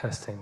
Testing.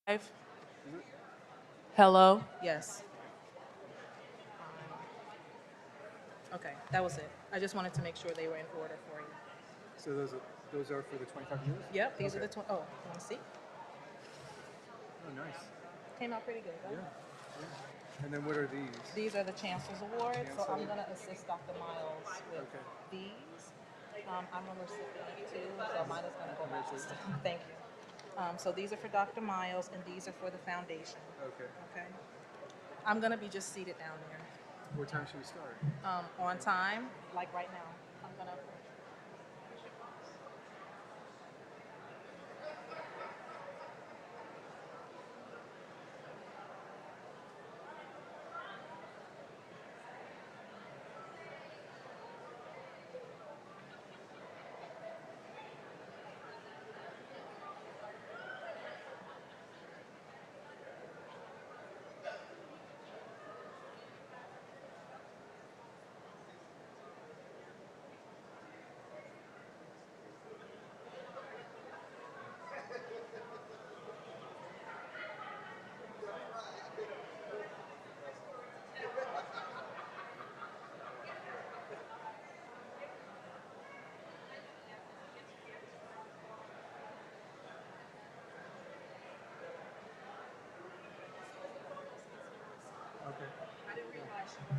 Five. Hello? Yes. Okay, that was it. I just wanted to make sure they were in order for you. So those are for the 25 years? Yep, these are Okay. the, oh, you want to see? Oh, nice. Came out pretty good, Yeah. right? Yeah. And then what are these? These are the Chancellor's Awards, so I'm Chancellor. going to assist Dr. Miles with Okay. these. I'm a recipient too, so mine is going to go last. Congratulations. Thank you. So these are for Dr. Miles, and these are for the foundation. Okay. Okay? I'm going to be just seated down there. What time should we start? On time, like right now. I'm going to. Okay. I didn't realize she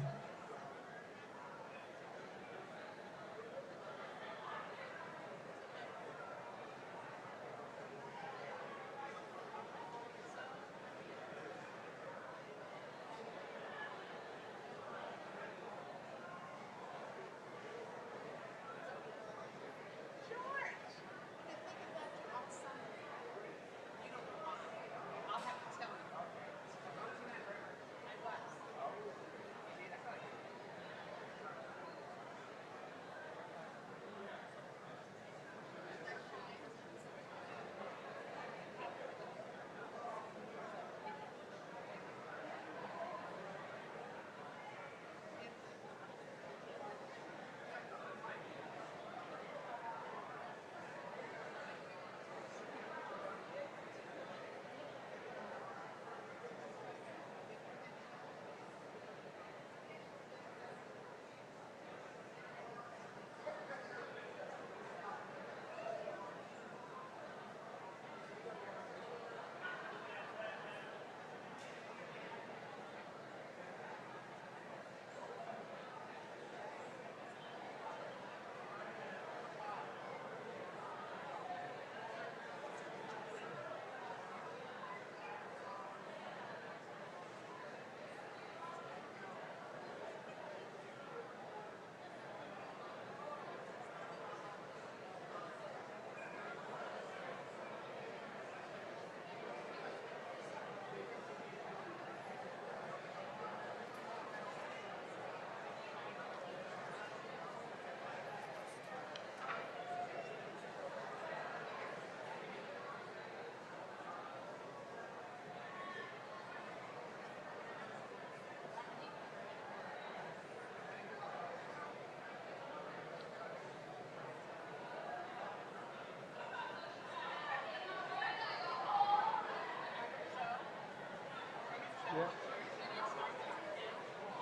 Yeah.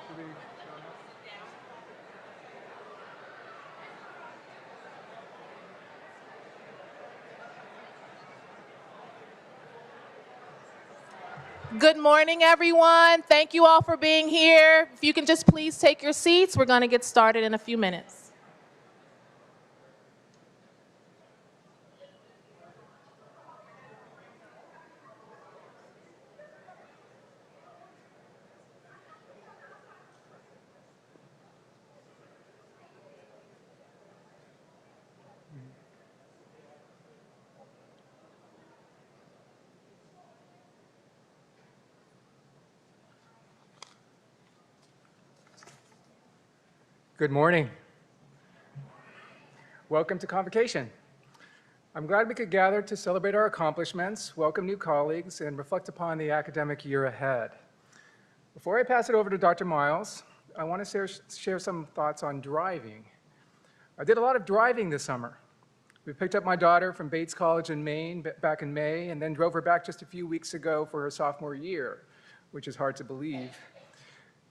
Should we? Good morning, everyone. Thank you all for being here. If you can just please take your seats, we're going to get started in a few minutes. Good morning. Welcome to Convocation. I'm glad we could gather to celebrate our accomplishments, welcome new colleagues, and reflect upon the academic year ahead. Before I pass it over to Dr. Miles, I want to share some thoughts on driving. I did a lot of driving this summer. We picked up my daughter from Bates College in Maine back in May, and then drove her back just a few weeks ago for her sophomore year, which is hard to believe.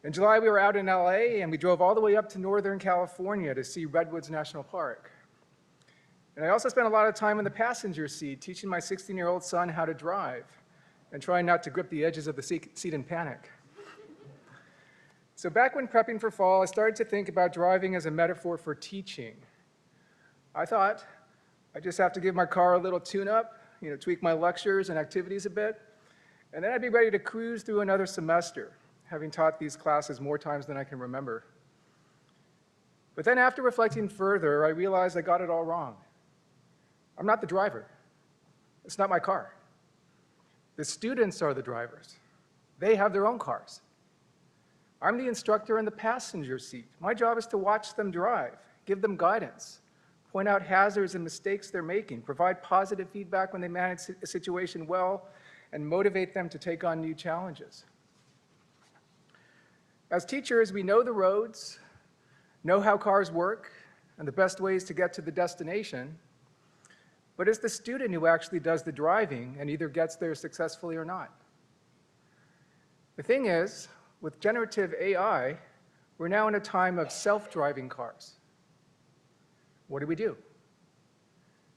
In July, we were out in LA, and we drove all the way up to Northern California to see Redwoods National Park. And I also spent a lot of time in the passenger seat teaching my 16-year-old son how to drive and trying not to grip the edges of the seat in panic. So back when prepping for fall, I started to think about driving as a metaphor for teaching. I thought I just have to give my car a little tune-up, tweak my lectures and activities a bit, and then I'd be ready to cruise through another semester, having taught these classes more times than I can remember. But then after reflecting further, I realized I got it all wrong. I'm not the driver. It's not my car. The students are the drivers. They have their own cars. I'm the instructor in the passenger seat. My job is to watch them drive, give them guidance, point out hazards and mistakes they're making, provide positive feedback when they manage a situation well, and motivate them to take on new challenges. As teachers, we know the roads, know how cars work, and the best ways to get to the destination, but it's the student who actually does the driving and either gets there successfully or not. The thing is, with generative AI, we're now in a time of self-driving cars. What do?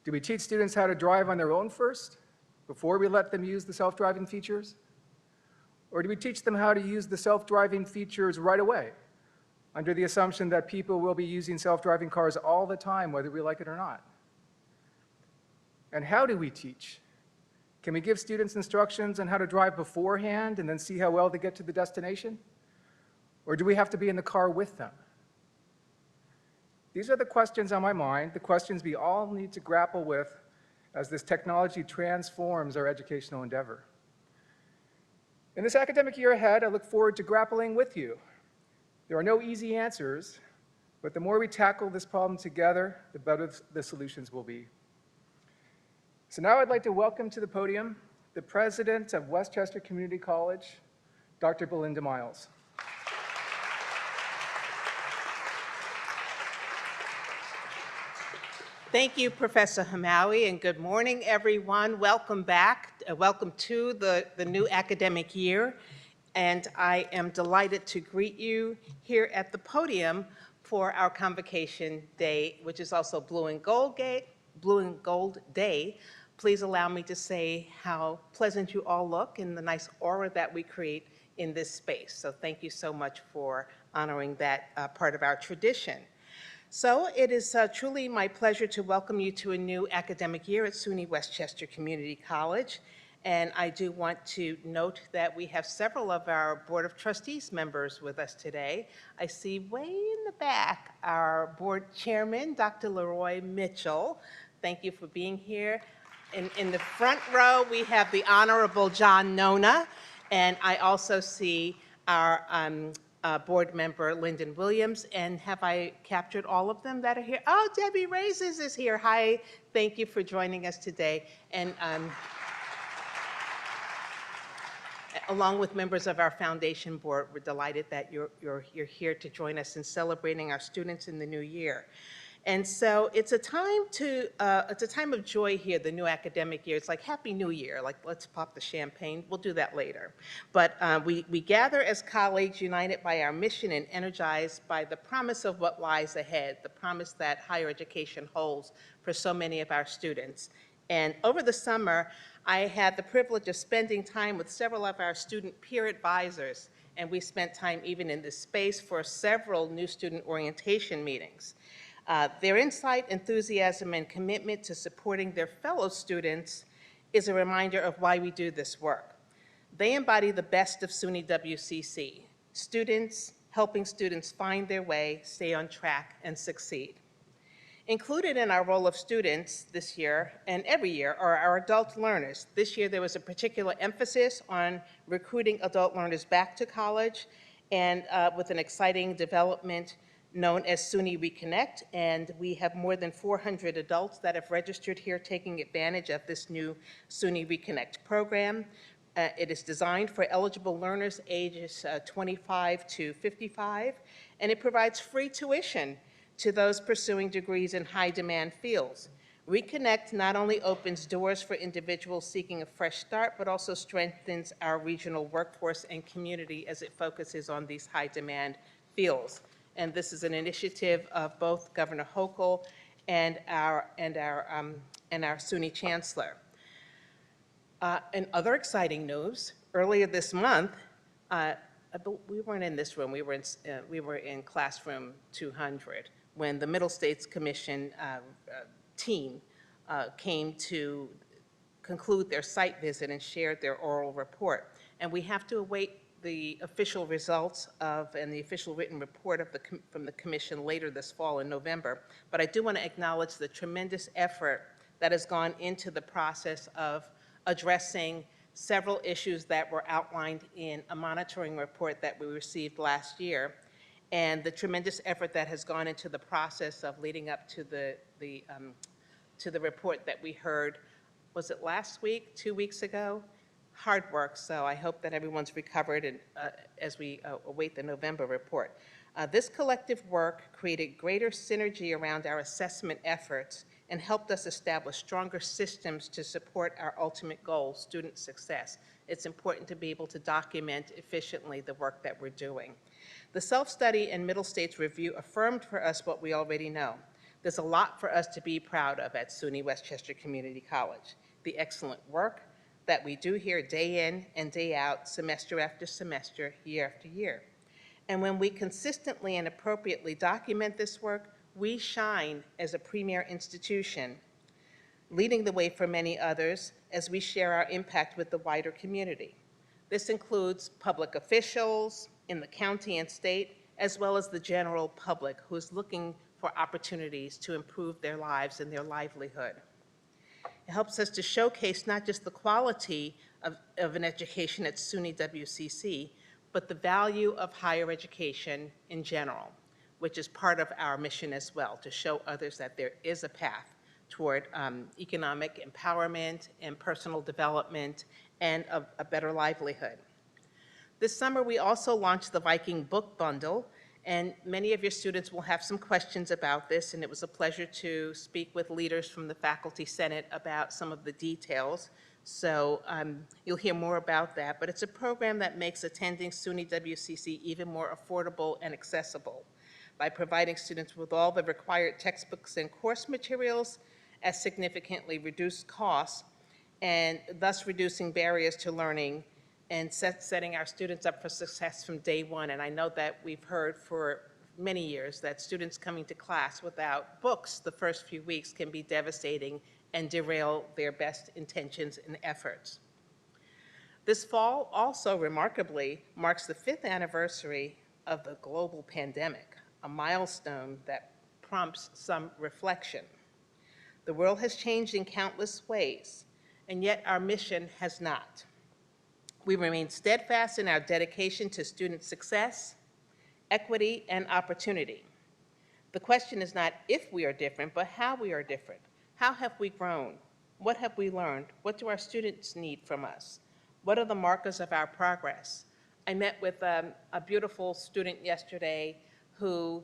Do we teach students how to drive on their own first, before we let them use the self-driving features? Or do we teach them how to use the self-driving features right away, under the assumption that people will be using self-driving cars all the time, whether we like it or not? And how do we teach? Can we give students instructions on how to drive beforehand and then see how well they get to the destination? Or do we have to be in the car with them? These are the questions on my mind, the questions we all need to grapple with as this technology transforms our educational endeavor. In this academic year ahead, I look forward to grappling with you. There are no easy answers, but the more we tackle this problem together, the better the solutions will be. So now I'd like to welcome to the podium the president of Westchester Community College, Dr. Belinda Miles. Thank you, Professor Hamawi, and good morning, everyone. Welcome back. Welcome to the new academic year. And I am delighted to greet you here at the podium for our Convocation Day, which is also Blue and Gold Day. Please allow me to say how pleasant you all look and the nice aura that we create in this space. So thank you so much for honoring that part of our tradition. So it is truly my pleasure to welcome you to a new academic year at SUNY Westchester Community College. And I do want to note that we have several of our Board of Trustees members with us today. I see way in the back our board chairman, Dr. Leroy Mitchell. Thank you for being here. In the front row, we have the Honorable John Nona, and I also see our board member, Lyndon Williams, and have I captured all of them that are here? Oh, Debbie Raises is here. Hi, thank you for joining us today. And along with members of our foundation board, we're delighted that you're here to join us in celebrating our students in the new year. And so it's a time of joy here, the new academic year. It's like Happy New Year, like let's pop the champagne. We'll do that later. But we gather as colleagues united by our mission and energized by the promise of what lies ahead, the promise that higher education holds for so many of our students. And over the summer, I had the privilege of spending time with several of our student peer advisors, and we spent time even in this space for several new student orientation meetings. Their insight, enthusiasm, and commitment to supporting their fellow students is a reminder of why we do this work. They embody the best of SUNY WCC, students helping students find their way, stay on track, and succeed. Included in our role of students this year and every year are our adult learners. This year there was a particular emphasis on recruiting adult learners back to college, and with an exciting development known as SUNY Reconnect, and we have more than 400 adults that have registered here taking advantage of this new SUNY Reconnect program. It is designed for eligible learners ages 25 to 55, and it provides free tuition to those pursuing degrees in high-demand fields. Reconnect not only opens doors for individuals seeking a fresh start, but also strengthens our regional workforce and community as it focuses on these high-demand fields. And this is an initiative of both Governor Hochul and our SUNY Chancellor. In other exciting news, earlier this month, we weren't in this room, we were in classroom 200 when the Middle States Commission team came to conclude their site visit and shared their oral report. And we have to await the official results and the official written report from the commission later this fall in November. But I do want to acknowledge the tremendous effort that has gone into the process of addressing several issues that were outlined in a monitoring report that we received last year, and the tremendous effort that has gone into the process of leading up to the report that we heard, was it last week, 2 weeks ago? Hard work, so I hope that everyone's recovered and, as we await the November report. This collective work created greater synergy around our assessment efforts and helped us establish stronger systems to support our ultimate goal, student success. It's important to be able to document efficiently the work that we're doing. The self-study and Middle States review affirmed for us what we already know. There's a lot for us to be proud of at SUNY Westchester Community College. The excellent work that we do here day in and day out, semester after semester, year after year. And when we consistently and appropriately document this work, we shine as a premier institution, leading the way for many others as we share our impact with the wider community. This includes public officials in the county and state, as well as the general public who is looking for opportunities to improve their lives and their livelihood. It helps us to showcase not just the quality of an education at SUNY WCC, but the value of higher education in general, which is part of our mission as well, to show others that there is a path toward economic empowerment and personal development and a better livelihood. This summer, we also launched the Viking Book Bundle, and many of your students will have some questions about this, and it was a pleasure to speak with leaders from the Faculty Senate about some of the details. So you'll hear more about that, but it's a program that makes attending SUNY WCC even more affordable and accessible by providing students with all the required textbooks and course materials at significantly reduced costs, and thus reducing barriers to learning and setting our students up for success from day one. And I know that we've heard for many years that students coming to class without books the first few weeks can be devastating and derail their best intentions and efforts. This fall also remarkably marks the 5th anniversary of the global pandemic, a milestone that prompts some reflection. The world has changed in countless ways, and yet our mission has not. We remain steadfast in our dedication to student success, equity, and opportunity. The question is not if we are different, but how we are different. How have we grown? What have we learned? What do our students need from us? What are the markers of our progress? I met with a beautiful student yesterday who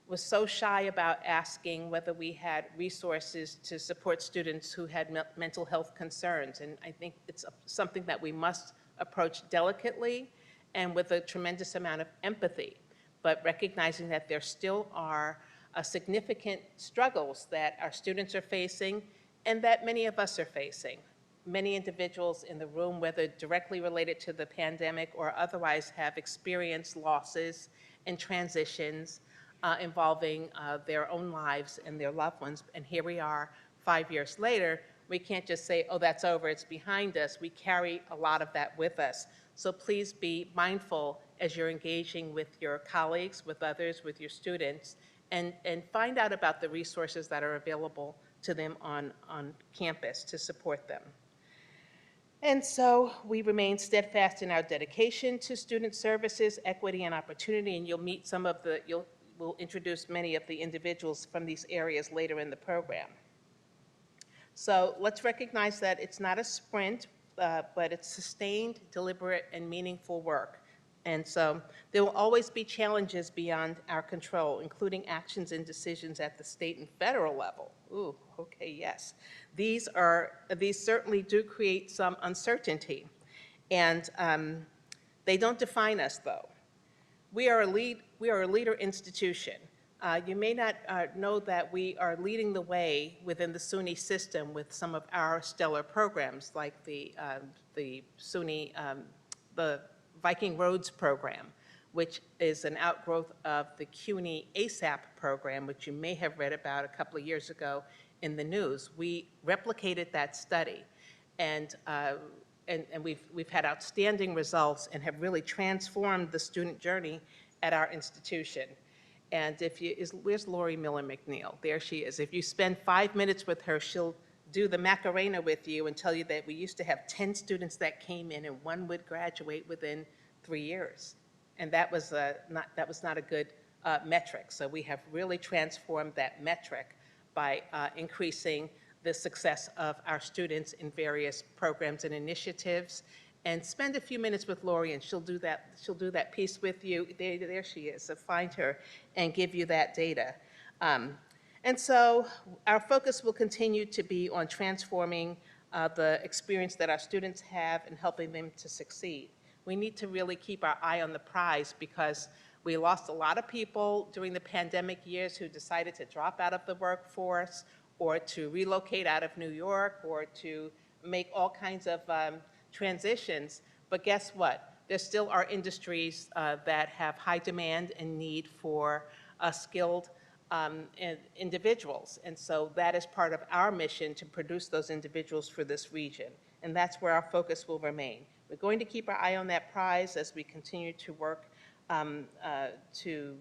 was so shy about asking whether we had resources to support students who had mental health concerns. And I think it's something that we must approach delicately and with a tremendous amount of empathy, but recognizing that there still are significant struggles that our students are facing and that many of us are facing. Many individuals in the room, whether directly related to the pandemic or otherwise, have experienced losses and transitions involving their own lives and their loved ones. And here we are 5 years later. We can't just say, oh, that's over, it's behind us. We carry a lot of that with us. So please be mindful as you're engaging with your colleagues, with others, with your students, and find out about the resources that are available to them on campus to support them. And so we remain steadfast in our dedication to student services, equity, and opportunity, and you'll meet we'll introduce many of the individuals from these areas later in the program. So let's recognize that it's not a sprint, but it's sustained, deliberate, and meaningful work. And so there will always be challenges beyond our control, including actions and decisions at the state and federal level. Ooh, okay, yes. These certainly do create some uncertainty. And they don't define us, though. We are a leader institution. You may not know that we are leading the way within the SUNY system with some of our stellar programs, like the SUNY, the Viking Roads program, which is an outgrowth of the CUNY ASAP program, which you may have read about a couple of years ago in the news. We replicated that study, and we've had outstanding results and have really transformed the student journey at our institution. And where's Lori Miller McNeil? There she is. If you spend 5 minutes with her, she'll do the Macarena with you and tell you that we used to have 10 students that came in and one would graduate within 3 years. And that was not a good metric. So we have really transformed that metric by increasing the success of our students in various programs and initiatives. And spend a few minutes with Lori, and she'll do that piece with you. There she is. So find her and give you that data. And so our focus will continue to be on transforming the experience that our students have and helping them to succeed. We need to really keep our eye on the prize, because we lost a lot of people during the pandemic years who decided to drop out of the workforce or to relocate out of New York or to make all kinds of transitions. But guess what? There still are industries that have high demand and need for skilled individuals. And so that is part of our mission, to produce those individuals for this region. And that's where our focus will remain. We're going to keep our eye on that prize as we continue to work to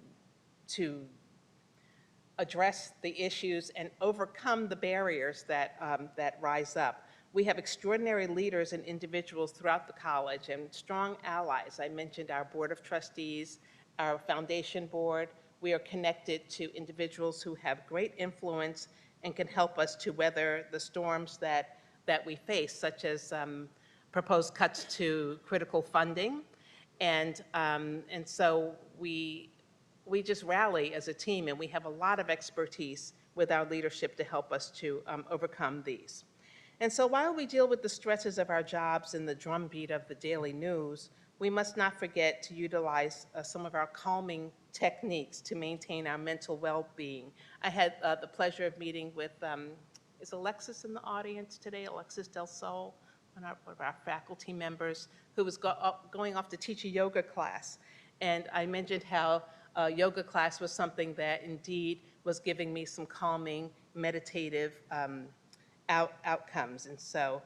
address the issues and overcome the barriers that rise up. We have extraordinary leaders and individuals throughout the college and strong allies. I mentioned our Board of Trustees, our Foundation Board. We are connected to individuals who have great influence and can help us to weather the storms that we face, such as proposed cuts to critical funding. And so we just rally as a team, and we have a lot of expertise with our leadership to help us to overcome these. And so while we deal with the stresses of our jobs and the drumbeat of the daily news, we must not forget to utilize some of our calming techniques to maintain our mental well-being. I had the pleasure of meeting with, is Alexis in the audience today? Alexis Del Sol, one of our faculty members, who was going off to teach a yoga class. And I mentioned how yoga class was something that indeed was giving me some calming, meditative outcomes. And so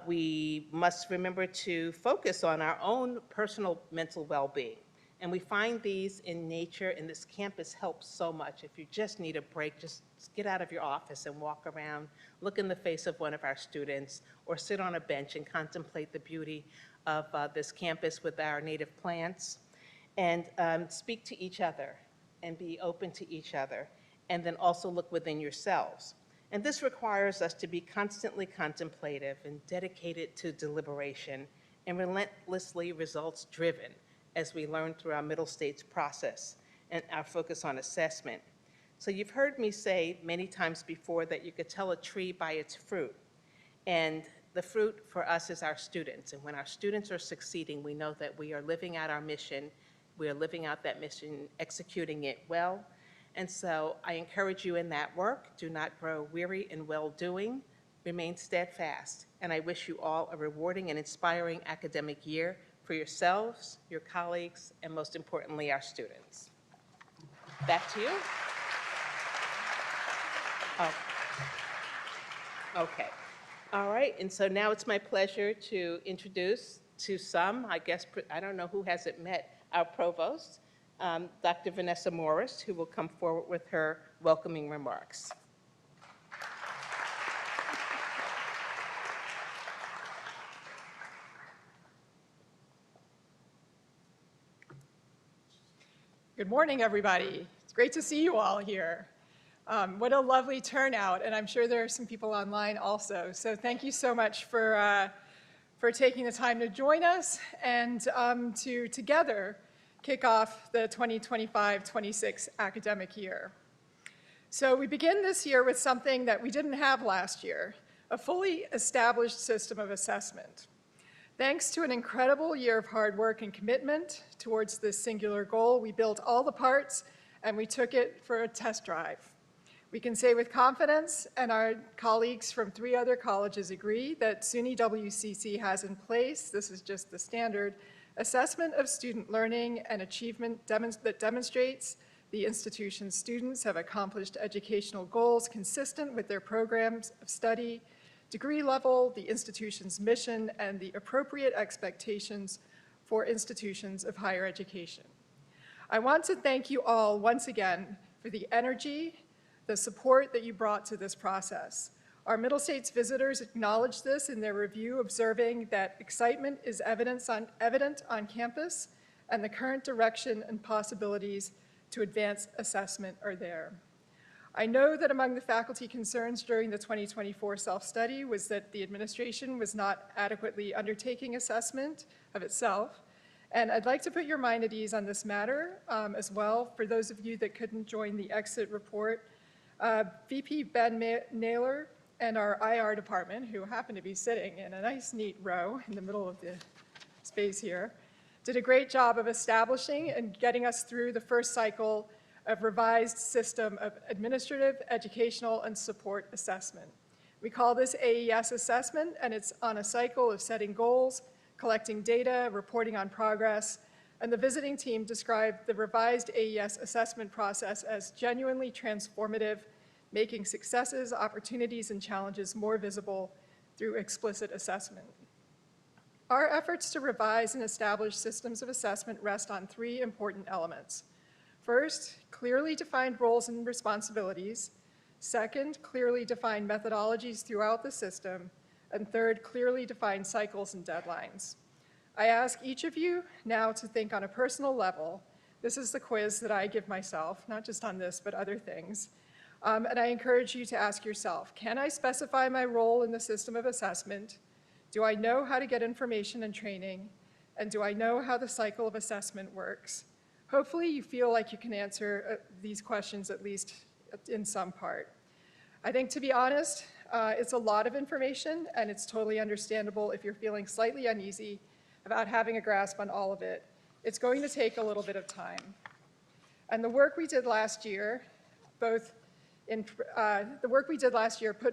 we must remember to focus on our own personal mental well-being. And we find these in nature, and this campus helps so much. If you just need a break, just get out of your office and walk around, look in the face of one of our students, or sit on a bench and contemplate the beauty of this campus with our native plants, and speak to each other and be open to each other, and then also look within yourselves. And this requires us to be constantly contemplative and dedicated to deliberation and relentlessly results-driven as we learn through our middle states process and our focus on assessment. So you've heard me say many times before that you could tell a tree by its fruit. And the fruit for us is our students. And when our students are succeeding, we know that we are living out our mission. We are living out that mission, executing it well. And so I encourage you in that work. Do not grow weary in well-doing. Remain steadfast. And I wish you all a rewarding and inspiring academic year for yourselves, your colleagues, and most importantly, our students. Back to you. Oh. Okay. All right. And so now it's my pleasure to introduce to some, I guess, I don't know who hasn't met our provost, Dr. Vanessa Morris, who will come forward with her welcoming remarks. Good morning, everybody. It's great to see you all here. What a lovely turnout, and I'm sure there are some people online also. So thank you so much for for taking the time to join us and to together kick off the 2025-26 academic year. So we begin this year with something that we didn't have last year, a fully established system of assessment. Thanks to an incredible year of hard work and commitment towards this singular goal, we built all the parts and we took it for a test drive. We can say with confidence, and our colleagues from 3 other colleges agree, that SUNY WCC has in place, this is just the standard, assessment of student learning and achievement that demonstrates the institution's students have accomplished educational goals consistent with their programs of study, degree level, the institution's mission, and the appropriate expectations for institutions of higher education. I want to thank you all once again for the energy, the support that you brought to this process. Our Middle States visitors acknowledged this in their review, observing that excitement is evident on campus, and the current direction and possibilities to advance assessment are there. I know that among the faculty concerns during the 2024 self-study was that the administration was not adequately undertaking assessment of itself, and I'd like to put your mind at ease on this matter as well. For those of you that couldn't join the exit report, VP Ben Naylor and our IR department, who happen to be sitting in a nice neat row in the middle of the space here, did a great job of establishing and getting us through the first cycle of revised system of administrative, educational, and support assessment. We call this AES assessment, and it's on a cycle of setting goals, collecting data, reporting on progress, and the visiting team described the revised AES assessment process as genuinely transformative, making successes, opportunities, and challenges more visible through explicit assessment. Our efforts to revise and establish systems of assessment rest on 3 important elements. First, clearly defined roles and responsibilities. Second, clearly defined methodologies throughout the system. And third, clearly defined cycles and deadlines. I ask each of you now to think on a personal level. This is the quiz that I give myself, not just on this, but other things. And I encourage you to ask yourself, can I specify my role in the system of assessment? Do I know how to get information and training? And do I know how the cycle of assessment works? Hopefully you feel like you can answer these questions at least in some part. I think, to be honest, it's a lot of information, and it's totally understandable if you're feeling slightly uneasy about having a grasp on all of it. It's going to take a little bit of time. And the work we did last year, put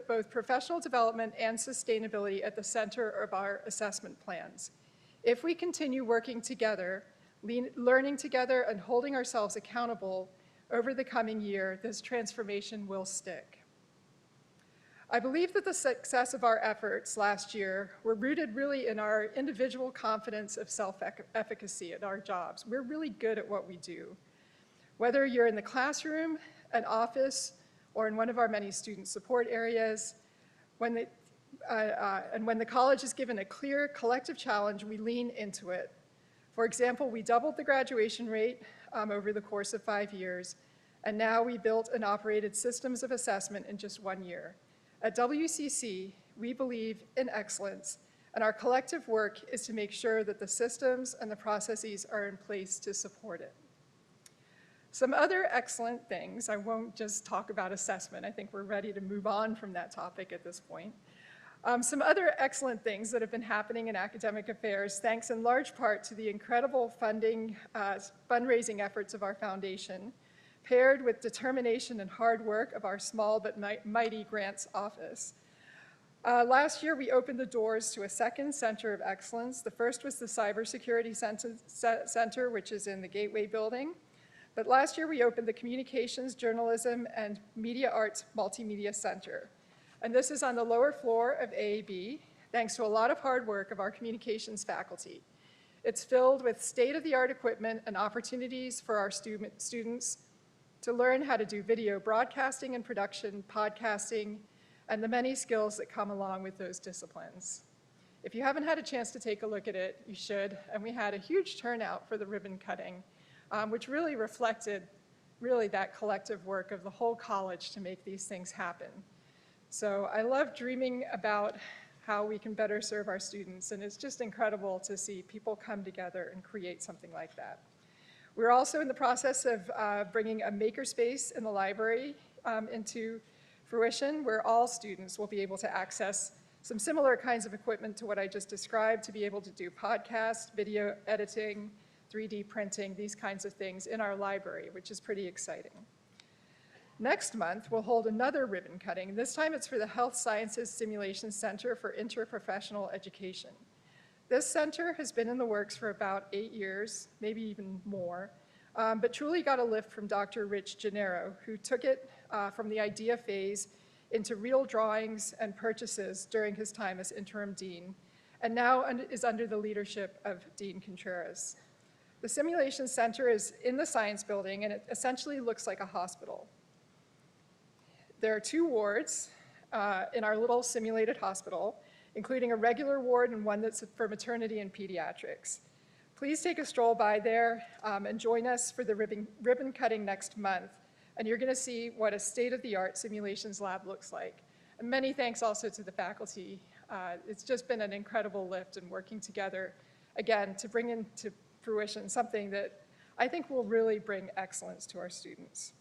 both professional development and sustainability at the center of our assessment plans. If we continue working together, learning together, and holding ourselves accountable over the coming year, this transformation will stick. I believe that the success of our efforts last year were rooted really in our individual confidence of self-efficacy at our jobs. We're really good at what we do. Whether you're in the classroom, an office, or in one of our many student support areas, when the college is given a clear collective challenge, we lean into it. For example, we doubled the graduation rate over the course of 5 years, and now we built and operated systems of assessment in just 1 year. At WCC, we believe in excellence, and our collective work is to make sure that the systems and the processes are in place to support it. Some other excellent things, I won't just talk about assessment, I think we're ready to move on from that topic at this point. Some other excellent things that have been happening in academic affairs, thanks in large part to the incredible fundraising efforts of our foundation, paired with determination and hard work of our small but mighty grants office. Last year, we opened the doors to a second center of excellence. The first was the Cybersecurity Center, which is in the Gateway building. But last year, we opened the Communications, Journalism, and Media Arts Multimedia Center. And this is on the lower floor of AAB, thanks to a lot of hard work of our communications faculty. It's filled with state-of-the-art equipment and opportunities for our students to learn how to do video broadcasting and production, podcasting, and the many skills that come along with those disciplines. If you haven't had a chance to take a look at it, you should. And we had a huge turnout for the ribbon cutting, which really reflected that collective work of the whole college to make these things happen. So I love dreaming about how we can better serve our students. And it's just incredible to see people come together and create something like that. We're also in the process of bringing a makerspace in the library into fruition, where all students will be able to access some similar kinds of equipment to what I just described, to be able to do podcasts, video editing, 3D printing, these kinds of things in our library, which is pretty exciting. Next month, we'll hold another ribbon cutting. This time it's for the Health Sciences Simulation Center for Interprofessional Education. This center has been in the works for about 8 years, maybe even more, but truly got a lift from Dr. Rich Gennaro, who took it from the idea phase into real drawings and purchases during his time as interim dean, and now is under the leadership of Dean Contreras. The Simulation Center is in the Science Building, and it essentially looks like a hospital. There are 2 wards in our little simulated hospital, including a regular ward and one that's for maternity and pediatrics. Please take a stroll by there and join us for the ribbon cutting next month. And you're going to see what a state-of-the-art simulations lab looks like. And many thanks also to the faculty. It's just been an incredible lift in working together, again, to bring into fruition something that I think will really bring excellence to our students.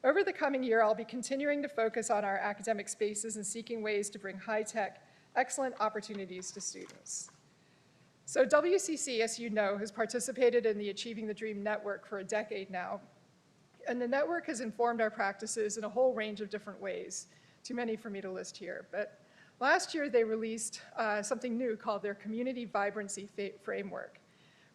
Over the coming year, I'll be continuing to focus on our academic spaces and seeking ways to bring high-tech, excellent opportunities to students. So WCC, as you know, has participated in the Achieving the Dream Network for a decade now. And the network has informed our practices in a whole range of different ways, too many for me to list here. But last year, they released something new called their Community Vibrancy Framework,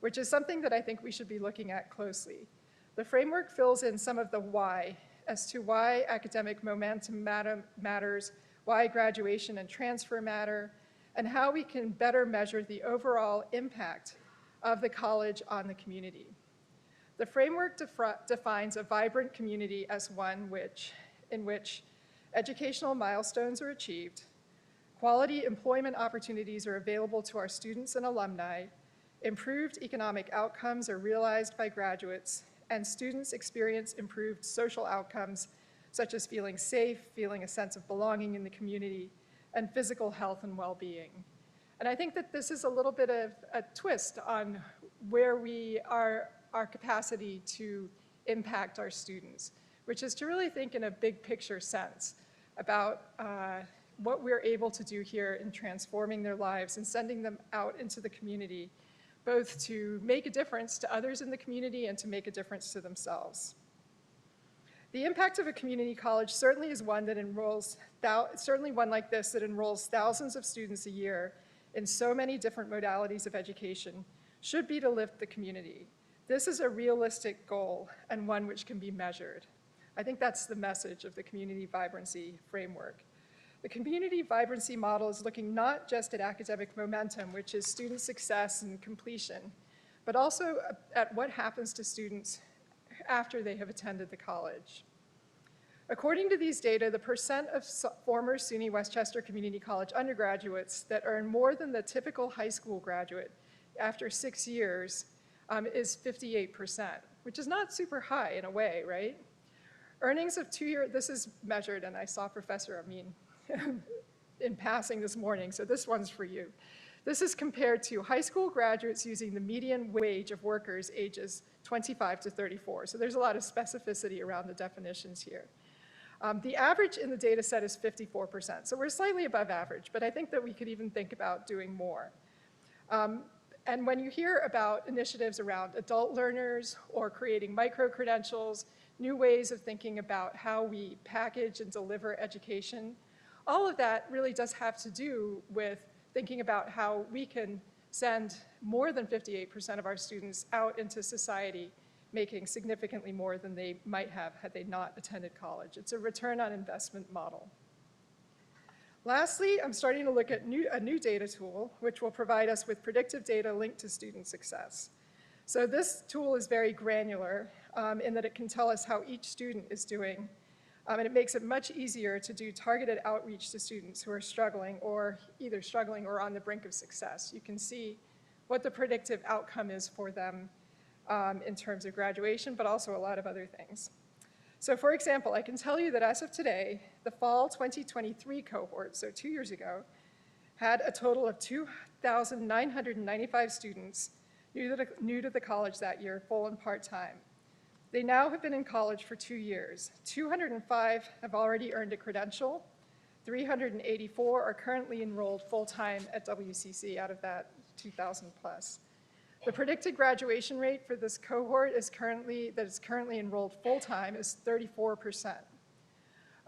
which is something that I think we should be looking at closely. The framework fills in some of the why as to why academic momentum matters, why graduation and transfer matter, and how we can better measure the overall impact of the college on the community. The framework defines a vibrant community as one in which educational milestones are achieved, quality employment opportunities are available to our students and alumni, improved economic outcomes are realized by graduates, and students experience improved social outcomes such as feeling safe, feeling a sense of belonging in the community, and physical health and well-being. And I think that this is a little bit of a twist on where we are, our capacity to impact our students, which is to really think in a big picture sense about what we're able to do here in transforming their lives and sending them out into the community, both to make a difference to others in the community and to make a difference to themselves. The impact of a community college certainly is one that enrolls, certainly one like this that enrolls thousands of students a year in so many different modalities of education, should be to lift the community. This is a realistic goal and one which can be measured. I think that's the message of the Community Vibrancy Framework. The community vibrancy model is looking not just at academic momentum, which is student success and completion, but also at what happens to students after they have attended the college. According to these data, the percent of former SUNY Westchester Community College undergraduates that earn more than the typical high school graduate after 6 years is 58%, which is not super high in a way, right? Earnings of 2 years, this is measured, and I saw Professor Amin in passing this morning, so this one's for you. This is compared to high school graduates using the median wage of workers ages 25 to 34. So there's a lot of specificity around the definitions here. The average in the data set is 54%, so we're slightly above average, but I think that we could even think about doing more. And when you hear about initiatives around adult learners or creating micro-credentials, new ways of thinking about how we package and deliver education, all of that really does have to do with thinking about how we can send more than 58% of our students out into society making significantly more than they might have had they not attended college. It's a return on investment model. Lastly, I'm starting to look at a new data tool, which will provide us with predictive data linked to student success. So this tool is very granular in that it can tell us how each student is doing, and it makes it much easier to do targeted outreach to students who are struggling or either struggling or on the brink of success. You can see what the predictive outcome is for them in terms of graduation, but also a lot of other things. So for example, I can tell you that as of today, the fall 2023 cohort, so 2 years ago, had a total of 2,995 students new to the college that year, full and part-time. They now have been in college for 2 years. 205 have already earned a credential. 384 are currently enrolled full-time at WCC out of that 2,000 plus. The predicted graduation rate for this cohort is currently enrolled full-time is 34%.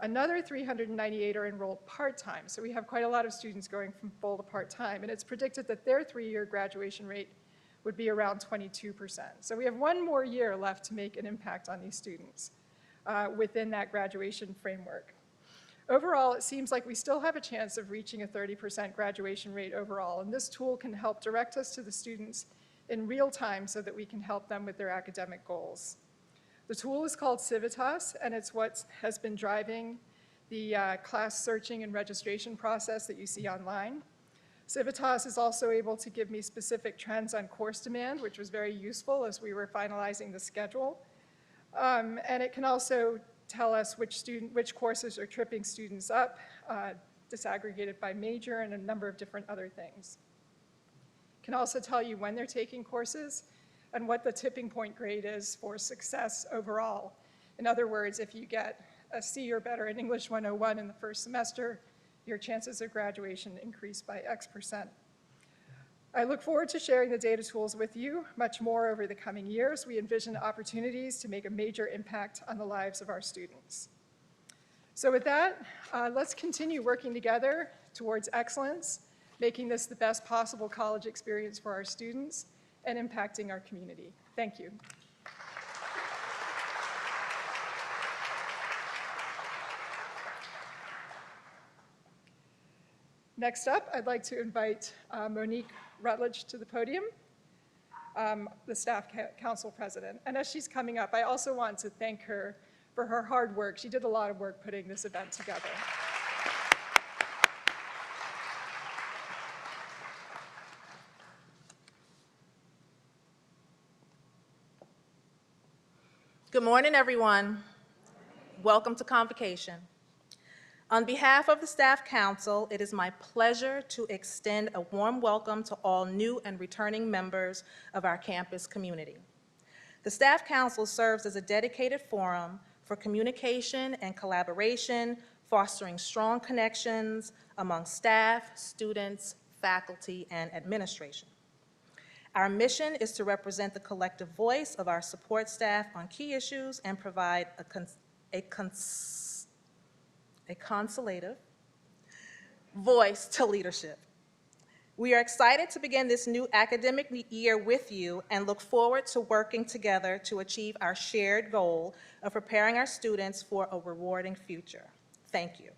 Another 398 are enrolled part-time, so we have quite a lot of students going from full to part-time, and it's predicted that their 3-year graduation rate would be around 22%. So we have 1 more year left to make an impact on these students within that graduation framework. Overall, it seems like we still have a chance of reaching a 30% graduation rate overall, and this tool can help direct us to the students in real time so that we can help them with their academic goals. The tool is called Civitas, and it's what has been driving the class searching and registration process that you see online. Civitas is also able to give me specific trends on course demand, which was very useful as we were finalizing the schedule. And it can also tell us which courses are tripping students up, disaggregated by major, and a number of different other things. It can also tell you when they're taking courses and what the tipping point grade is for success overall. In other words, if you get a C or better in English 101 in the first semester, your chances of graduation increase by X%. I look forward to sharing the data tools with you much more over the coming years. We envision opportunities to make a major impact on the lives of our students. So with that, let's continue working together towards excellence, making this the best possible college experience for our students and impacting our community. Thank you. Next up, I'd like to invite Monique Rutledge to the podium, the Staff Council President. And as she's coming up, I also want to thank her for her hard work. She did a lot of work putting this event together. Good morning, everyone. Welcome to Convocation. On behalf of the Staff Council, it is my pleasure to extend a warm welcome to all new and returning members of our campus community. The Staff Council serves as a dedicated forum for communication and collaboration, fostering strong connections among staff, students, faculty, and administration. Our mission is to represent the collective voice of our support staff on key issues and provide a consultative voice to leadership. We are excited to begin this new academic year with you and look forward to working together to achieve our shared goal of preparing our students for a rewarding future. Thank you.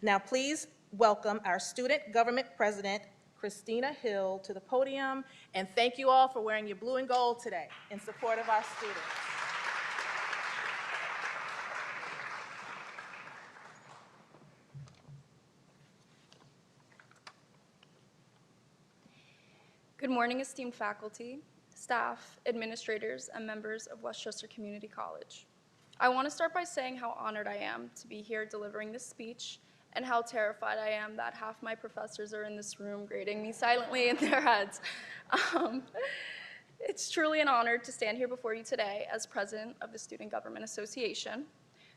Now please welcome our Student Government President, Christina Hill, to the podium, and thank you all for wearing your blue and gold today in support of our students. Good morning, esteemed faculty, staff, administrators, and members of Westchester Community College. I want to start by saying how honored I am to be here delivering this speech and how terrified I am that half my professors are in this room grading me silently in their heads. It's truly an honor to stand here before you today as president of the Student Government Association.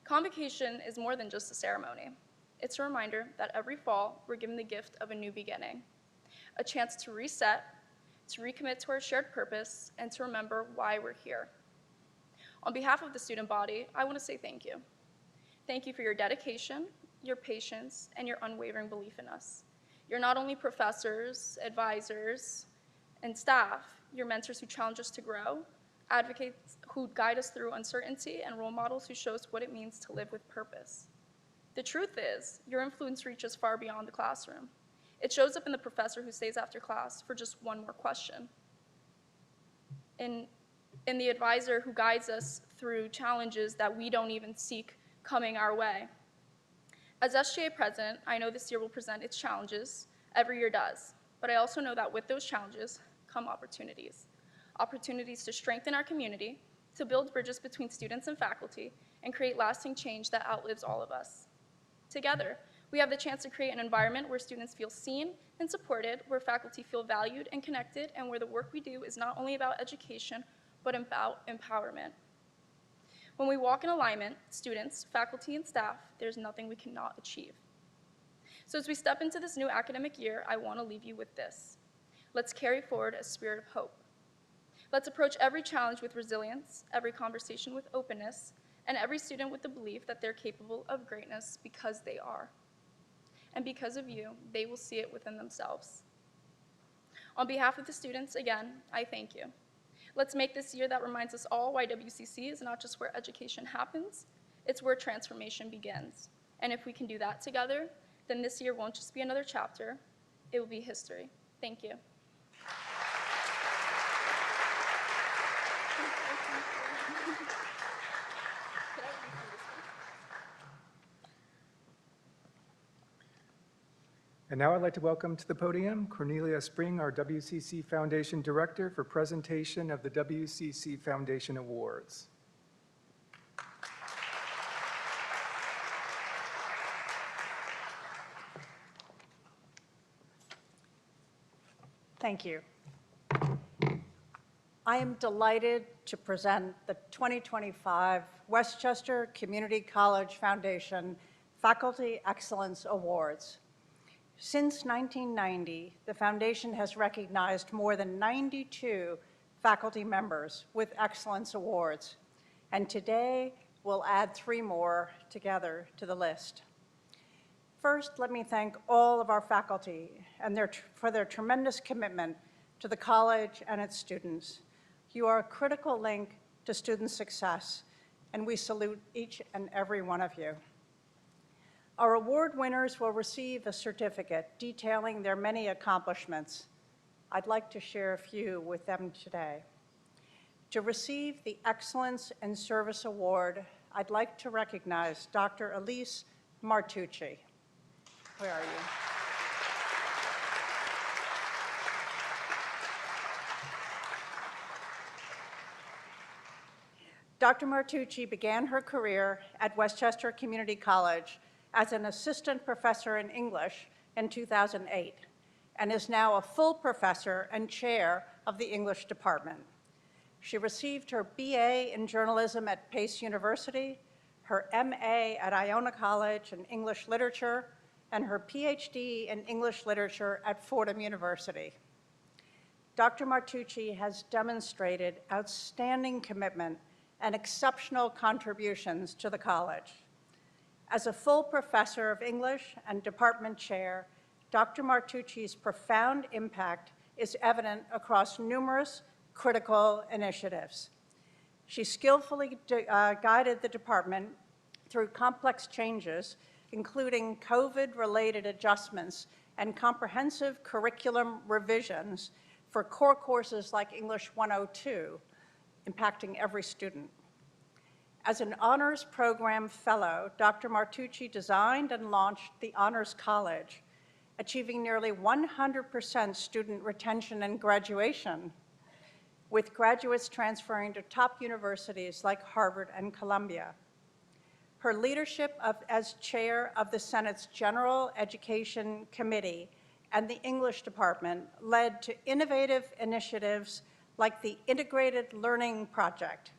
Convocation is more than just a ceremony. It's a reminder that every fall we're given the gift of a new beginning, a chance to reset, to recommit to our shared purpose, and to remember why we're here. On behalf of the student body, I want to say thank you. Thank you for your dedication, your patience, and your unwavering belief in us. You're not only professors, advisors, and staff, you're mentors who challenge us to grow, advocates who guide us through uncertainty, and role models who show us what it means to live with purpose. The truth is, your influence reaches far beyond the classroom. It shows up in the professor who stays after class for just one more question, in the advisor who guides us through challenges that we don't even seek coming our way. As SGA president, I know this year will present its challenges. Every year does. But I also know that with those challenges come opportunities. Opportunities to strengthen our community, to build bridges between students and faculty, and create lasting change that outlives all of us. Together, We have the chance to create an environment where students feel seen and supported, where faculty feel valued and connected, and where the work we do is not only about education, but about empowerment. When we walk in alignment, students, faculty, and staff, there's nothing we cannot achieve. So as we step into this new academic year, I want to leave you with this. Let's carry forward a spirit of hope. Let's approach every challenge with resilience, every conversation with openness, and every student with the belief that they're capable of greatness because they are. And because of you, they will see it within themselves. On behalf of the students, again, I thank you. Let's make this year that reminds us all why WCC is not just where education happens, it's where transformation begins. And if we can do that together, then this year won't just be another chapter, it will be history. Thank you. And now I'd like to welcome to the podium Cornelia Spring, our WCC Foundation Director, for presentation of the WCC Foundation Awards. Thank you. I am delighted to present the 2025 Westchester Community College Foundation Faculty Excellence Awards. Since 1990, the foundation has recognized more than 92 faculty members with excellence awards, and today we'll add 3 more together to the list. First, let me thank all of our faculty and for their tremendous commitment to the college and its students. You are a critical link to student success, and we salute each and every one of you. Our award winners will receive a certificate detailing their many accomplishments. I'd like to share a few with them today. To receive the Excellence in Service Award, I'd like to recognize Dr. Elise Martucci. Where are you? Dr. Martucci began her career at Westchester Community College as an assistant professor in English in 2008 and is now a full professor and chair of the English department. She received her BA in journalism at Pace University, her MA at Iona College in English literature, and her PhD in English literature at Fordham University. Dr. Martucci has demonstrated outstanding commitment and exceptional contributions to the college. As a full professor of English and department chair, Dr. Martucci's profound impact is evident across numerous critical initiatives. She skillfully guided the department through complex changes, including COVID-related adjustments and comprehensive curriculum revisions for core courses like English 102, impacting every student. As an honors program fellow, Dr. Martucci designed and launched the Honors College, achieving nearly 100% student retention and graduation, with graduates transferring to top universities like Harvard and Columbia. Her leadership as chair of the Senate's General Education Committee and the English department led to innovative initiatives like the Integrated Learning Project.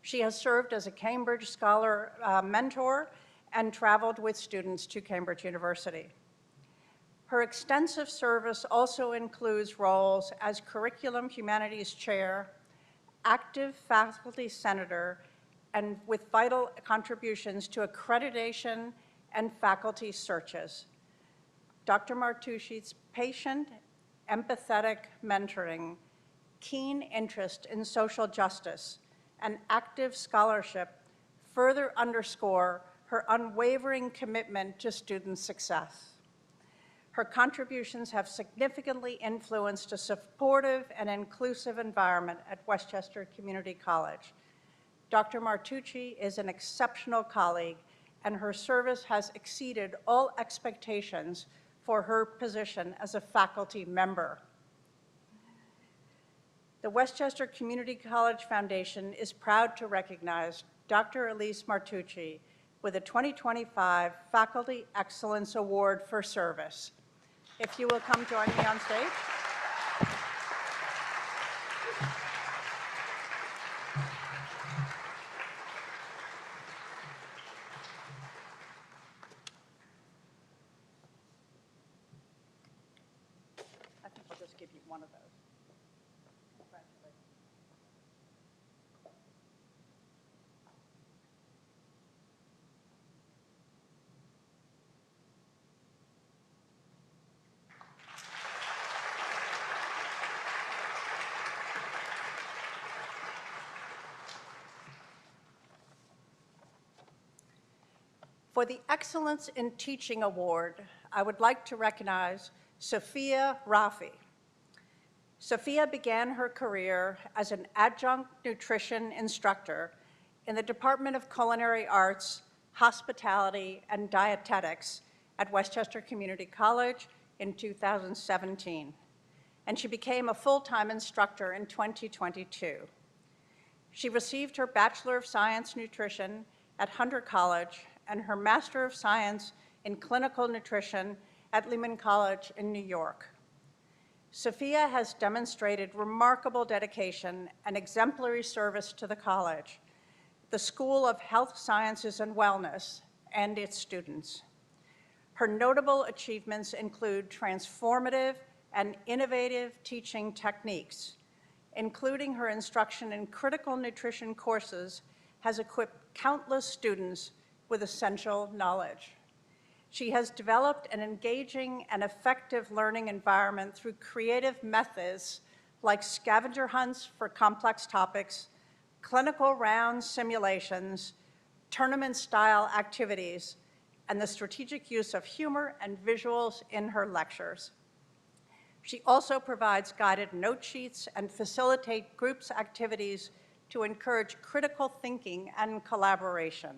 She has served as a Cambridge Scholar mentor and traveled with students to Cambridge University. Her extensive service also includes roles as Curriculum Humanities Chair, active faculty senator, and with vital contributions to accreditation and faculty searches. Dr. Martucci's patient, empathetic mentoring, keen interest in social justice, and active scholarship further underscore her unwavering commitment to student success. Her contributions have significantly influenced a supportive and inclusive environment at Westchester Community College. Dr. Martucci is an exceptional colleague, and her service has exceeded all expectations for her position as a faculty member. The Westchester Community College Foundation is proud to recognize Dr. Elise Martucci with a 2025 Faculty Excellence Award for Service. If you will come join me on stage. I think I'll just give you one of those. Congratulations. For the Excellence in Teaching Award, I would like to recognize Sophia Rafi. Sophia began her career as an adjunct nutrition instructor in the Department of Culinary Arts, Hospitality, and Dietetics at Westchester Community College in 2017, and she became a full-time instructor in 2022. She received her Bachelor of Science Nutrition at Hunter College and her Master of Science in Clinical Nutrition at Lehman College in New York. Sophia has demonstrated remarkable dedication and exemplary service to the college, the School of Health Sciences and Wellness, and its students. Her notable achievements include transformative and innovative teaching techniques, including her instruction in critical nutrition courses has equipped countless students with essential knowledge. She has developed an engaging and effective learning environment through creative methods like scavenger hunts for complex topics, clinical round simulations, tournament-style activities, and the strategic use of humor and visuals in her lectures. She also provides guided note sheets and facilitates groups activities to encourage critical thinking and collaboration.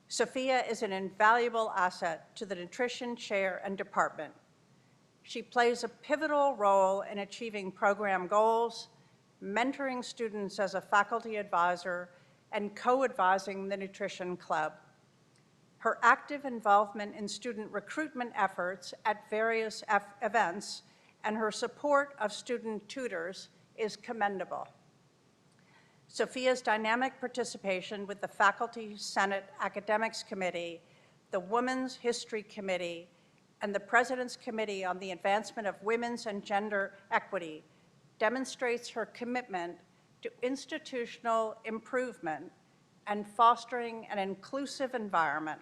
Sophia is an invaluable asset to the nutrition chair and department. She plays a pivotal role in achieving program goals, mentoring students as a faculty advisor, and co-advising the nutrition club. Her active involvement in student recruitment efforts at various events and her support of student tutors is commendable. Sophia's dynamic participation with the Faculty Senate Academics Committee, the Women's History Committee, and the President's Committee on the Advancement of Women's and Gender Equity demonstrates her commitment to institutional improvement and fostering an inclusive environment.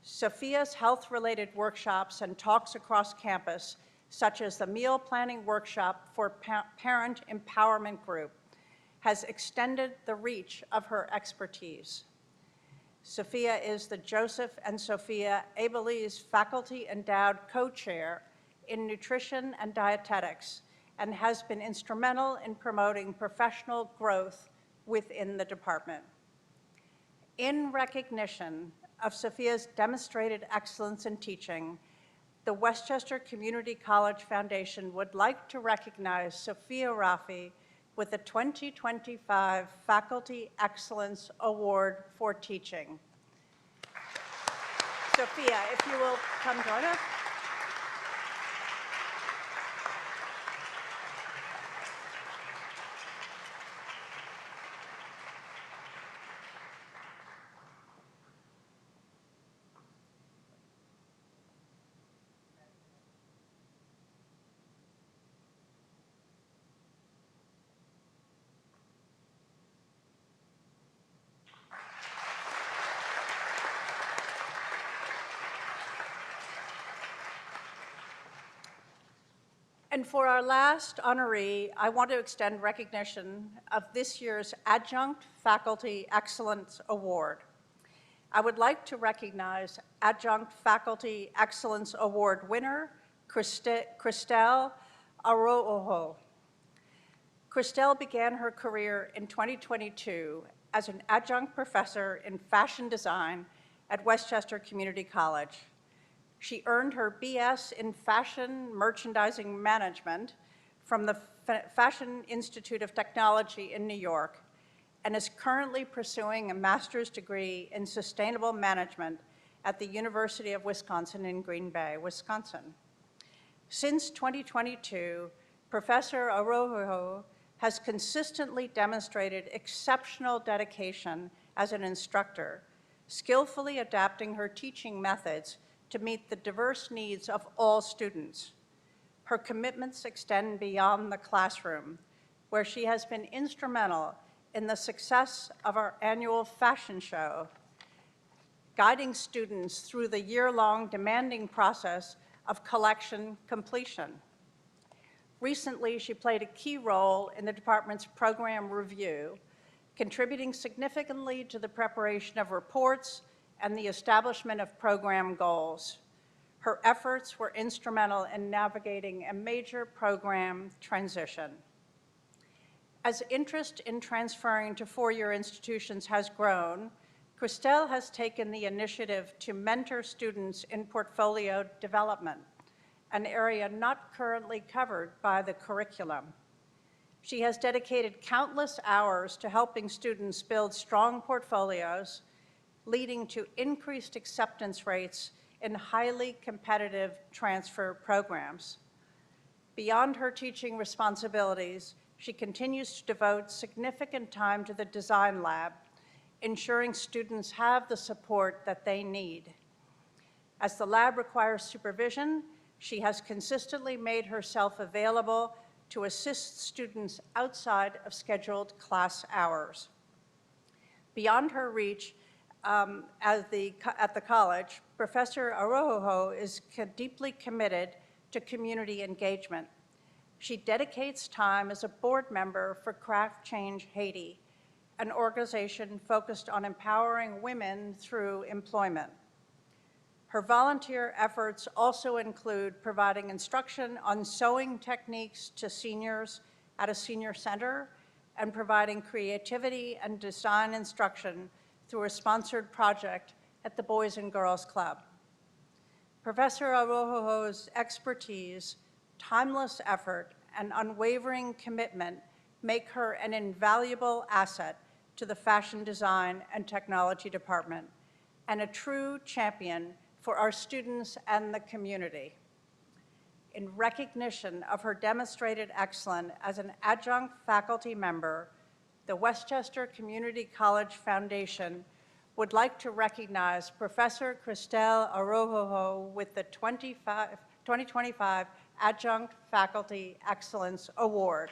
Sophia's health-related workshops and talks across campus, such as the Meal Planning Workshop for Parent Empowerment Group, has extended the reach of her expertise. Sophia is the Joseph and Sophia Abeliz Faculty Endowed Co-Chair in Nutrition and Dietetics and has been instrumental in promoting professional growth within the department. In recognition of Sophia's demonstrated excellence in teaching, the Westchester Community College Foundation would like to recognize Sophia Rafi with the 2025 Faculty Excellence Award for Teaching. Sophia, if you will come join us. And for our last honoree, I want to extend recognition of this year's Adjunct Faculty Excellence Award. I would like to recognize Adjunct Faculty Excellence Award winner, Christelle Araujo. Christelle began her career in 2022 as an adjunct professor in fashion design at Westchester Community College. She earned her BS in Fashion Merchandising Management from the Fashion Institute of Technology in New York and is currently pursuing a master's degree in sustainable management at the University of Wisconsin in Green Bay, Wisconsin. Since 2022, Professor Araujo has consistently demonstrated exceptional dedication as an instructor, skillfully adapting her teaching methods to meet the diverse needs of all students. Her commitments extend beyond the classroom, where she has been instrumental in the success of our annual fashion show, guiding students through the year-long demanding process of collection completion. Recently, she played a key role in the department's program review, contributing significantly to the preparation of reports and the establishment of program goals. Her efforts were instrumental in navigating a major program transition. As interest in transferring to four-year institutions has grown, Christelle has taken the initiative to mentor students in portfolio development, an area not currently covered by the curriculum. She has dedicated countless hours to helping students build strong portfolios, leading to increased acceptance rates in highly competitive transfer programs. Beyond her teaching responsibilities, she continues to devote significant time to the design lab, ensuring students have the support that they need. As the lab requires supervision, she has consistently made herself available to assist students outside of scheduled class hours. Beyond her reach at the college, Professor Araujo is deeply committed to community engagement. She dedicates time as a board member for Craft Change Haiti, an organization focused on empowering women through employment. Her volunteer efforts also include providing instruction on sewing techniques to seniors at a senior center and providing creativity and design instruction through a sponsored project at the Boys and Girls Club. Professor Araujo's expertise, timeless effort, and unwavering commitment make her an invaluable asset to the Fashion Design and Technology Department and a true champion for our students and the community. In recognition of her demonstrated excellence as an adjunct faculty member, the Westchester Community College Foundation would like to recognize Professor Christelle Araujo with the 2025 Adjunct Faculty Excellence Award.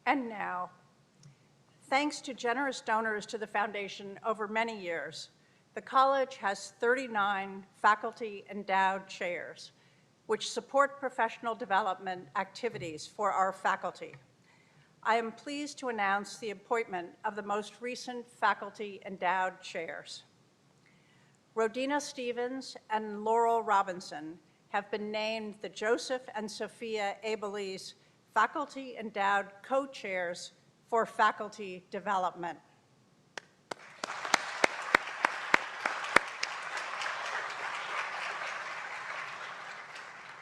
And now, thanks to generous donors to the foundation over many years, the college has 39 faculty endowed chairs, which support professional development activities for our faculty. I am pleased to announce the appointment of the most recent faculty endowed chairs. Rodina Stevens and Laurel Robinson have been named the Joseph and Sophia Abelese Faculty Endowed Co-Chairs for Faculty Development.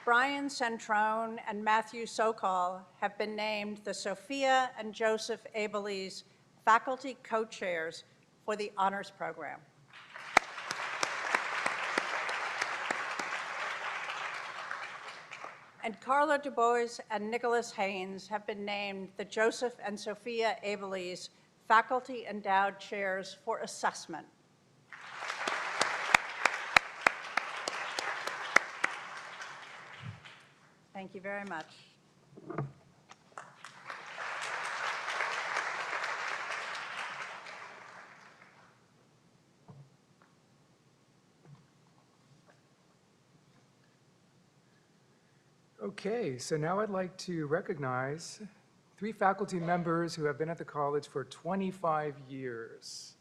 Brian Centrone and Matthew Sokol have been named the Sophia and Joseph Abelese Faculty Co-Chairs for the Honors Program. And Carla DuBois and Nicholas Haynes have been named the Joseph and Sophia Abelese Faculty Endowed Chairs for Assessment. Thank you very much. Okay, so now I'd like to recognize 3 faculty members who have been at the college for 25 years.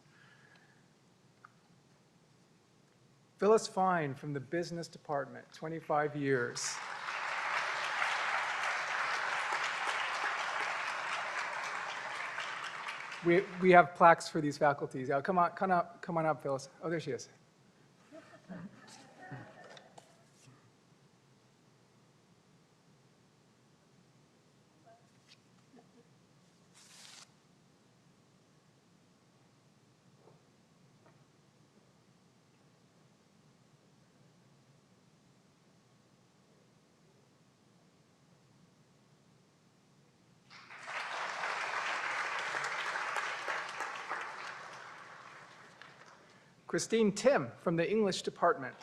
Phyllis Fine from the business department, 25 years. We have plaques for these faculties. Yeah, come on up, Phyllis. Oh, there she is. Christine Tim from the English department.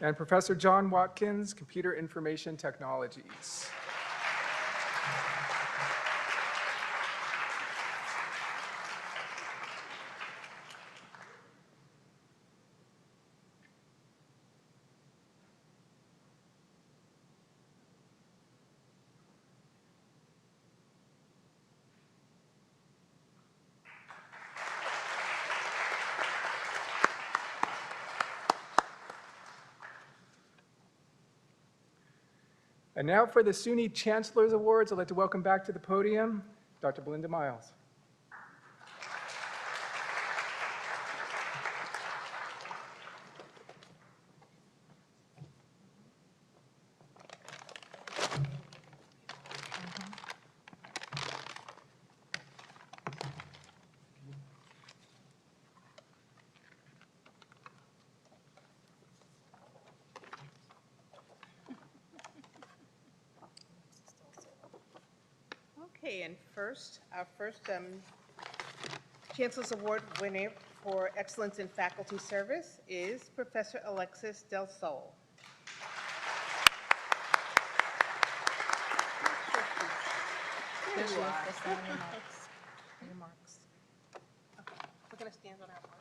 And Professor John Watkins, Computer Information Technologies. And now for the SUNY Chancellor's Awards, I'd like to welcome back to the podium Dr. Belinda Miles. Okay, and our first Chancellor's Award winner for excellence in faculty service is Professor Alexis Del Sol. There she is. That's down your marks. Your marks. We're going to stand on our mark.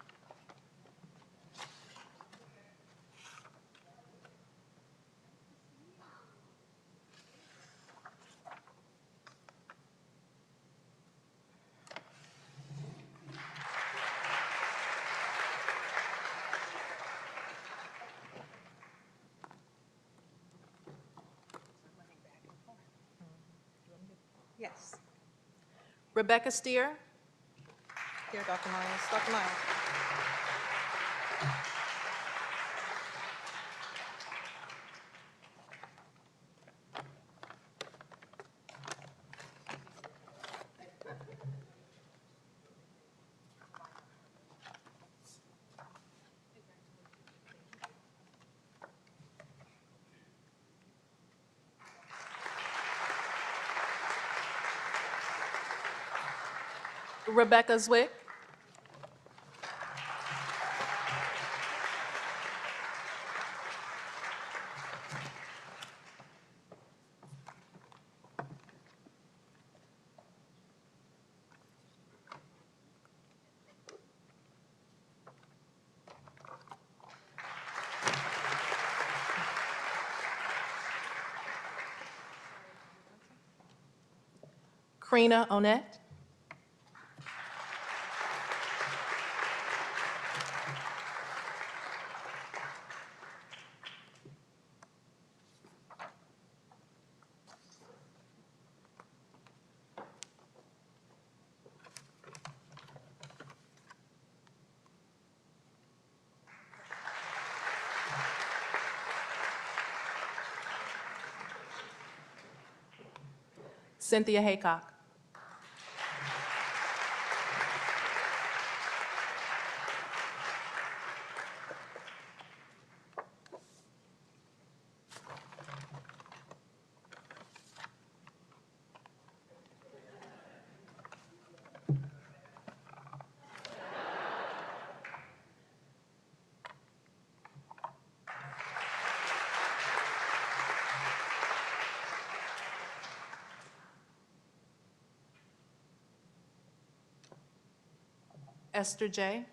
Yes. Rebecca Steer. Here, Dr. Miles. Dr. Miles. Rebecca Zwick. Karina Onette. Cynthia Haycock. Esther J.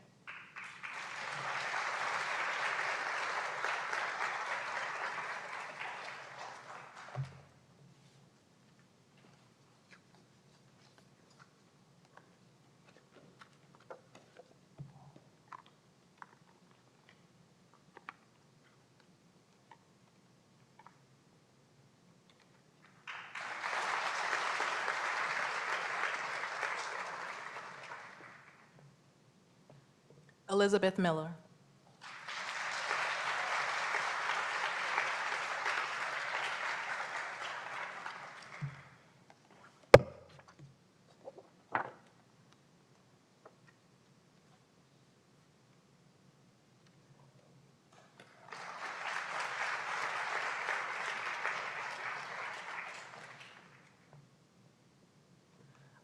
Elizabeth Miller.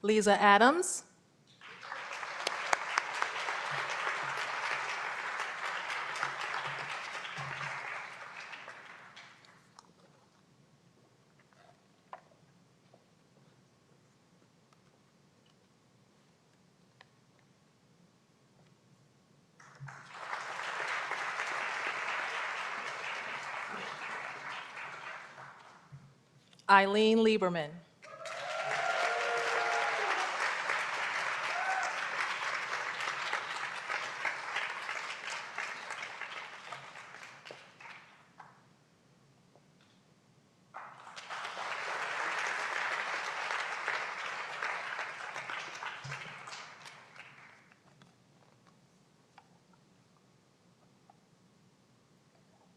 Lisa Adams. Eileen Lieberman.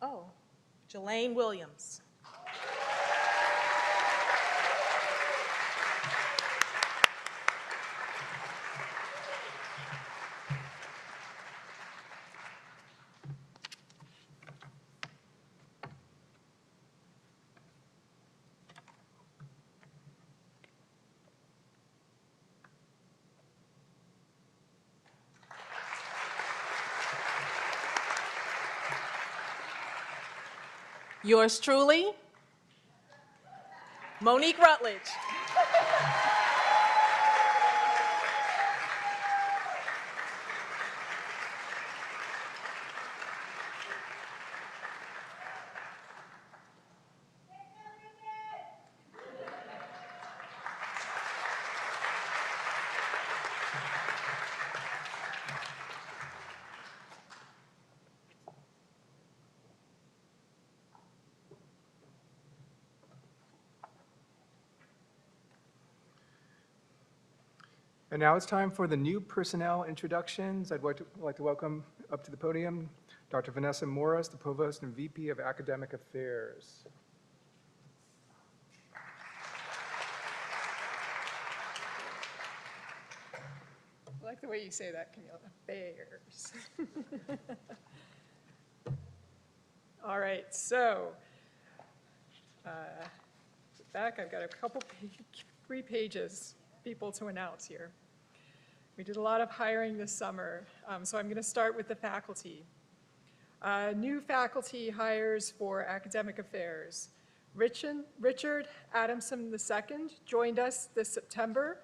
Oh, Jelaine Williams. Yours truly, Monique Rutledge. And now it's time for the new personnel introductions. I'd like to welcome up to the podium Dr. Vanessa Morris, the Provost and VP of Academic Affairs. I like the way you say that, Camila. Bears. All right, so back, I've got a couple, 3 pages, people to announce here. We did a lot of hiring this summer, so I'm going to start with the faculty. New faculty hires for academic affairs. Richard Adamson II joined us this September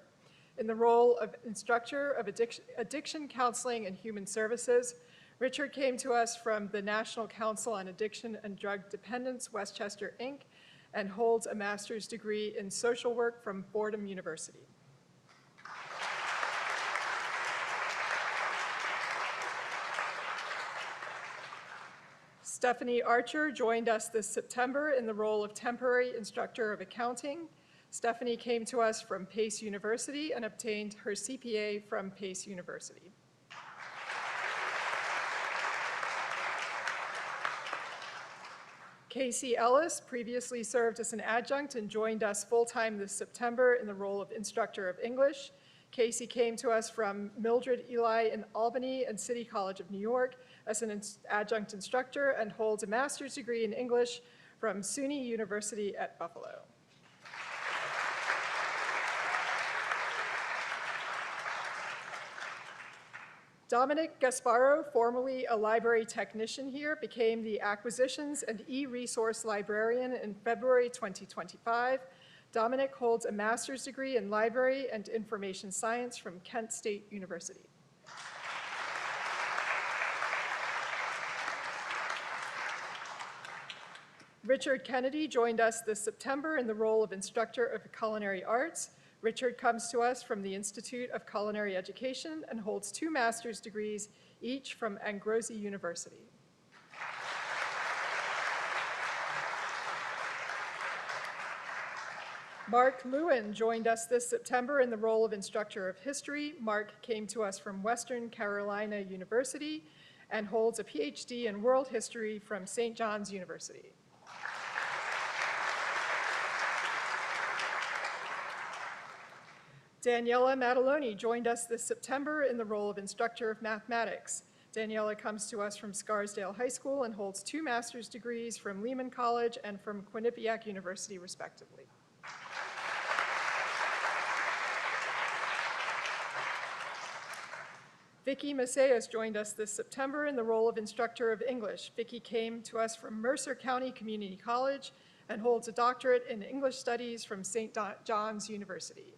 in the role of Instructor of Addiction Counseling and Human Services. Richard came to us from the National Council on Addiction and Drug Dependence, Westchester, Inc., and holds a master's degree in social work from Fordham University. Stephanie Archer joined us this September in the role of temporary instructor of accounting. Stephanie came to us from Pace University and obtained her CPA from Pace University. Casey Ellis previously served as an adjunct and joined us full-time this September in the role of instructor of English. Casey came to us from Mildred Eli in Albany and City College of New York as an adjunct instructor and holds a master's degree in English from SUNY University at Buffalo. Dominic Gasparo, formerly a library technician here, became the Acquisitions and E-Resource Librarian in February 2025. Dominic holds a master's degree in library and information science from Kent State University. Richard Kennedy joined us this September in the role of Instructor of Culinary Arts. Richard comes to us from the Institute of Culinary Education and holds 2 master's degrees, each from Angrozi University. Mark Lewin joined us this September in the role of Instructor of History. Mark came to us from Western Carolina University and holds a PhD in World History from St. John's University. Daniela Mataloni joined us this September in the role of Instructor of Mathematics. Daniela comes to us from Scarsdale High School and holds 2 master's degrees from Lehman College and from Quinnipiac University, respectively. Vicki Macias joined us this September in the role of Instructor of English. Vicki came to us from Mercer County Community College and holds a doctorate in English Studies from St. John's University.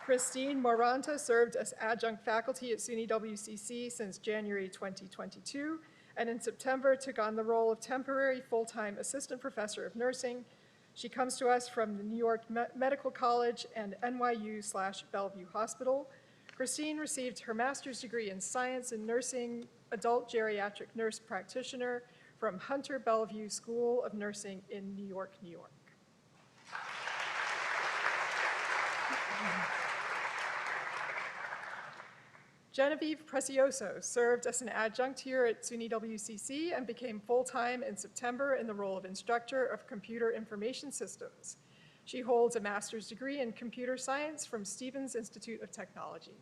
Christine Moranta served as adjunct faculty at SUNY WCC since January 2022, and in September took on the role of temporary full-time assistant professor of nursing. She comes to us from the New York Medical College and NYU/Bellevue Hospital. Christine received her master's degree in science and nursing, adult geriatric nurse practitioner from Hunter Bellevue School of Nursing in New York, New York. Genevieve Precioso served as an adjunct here at SUNY WCC and became full-time in September in the role of Instructor of Computer Information Systems. She holds a master's degree in computer science from Stevens Institute of Technology.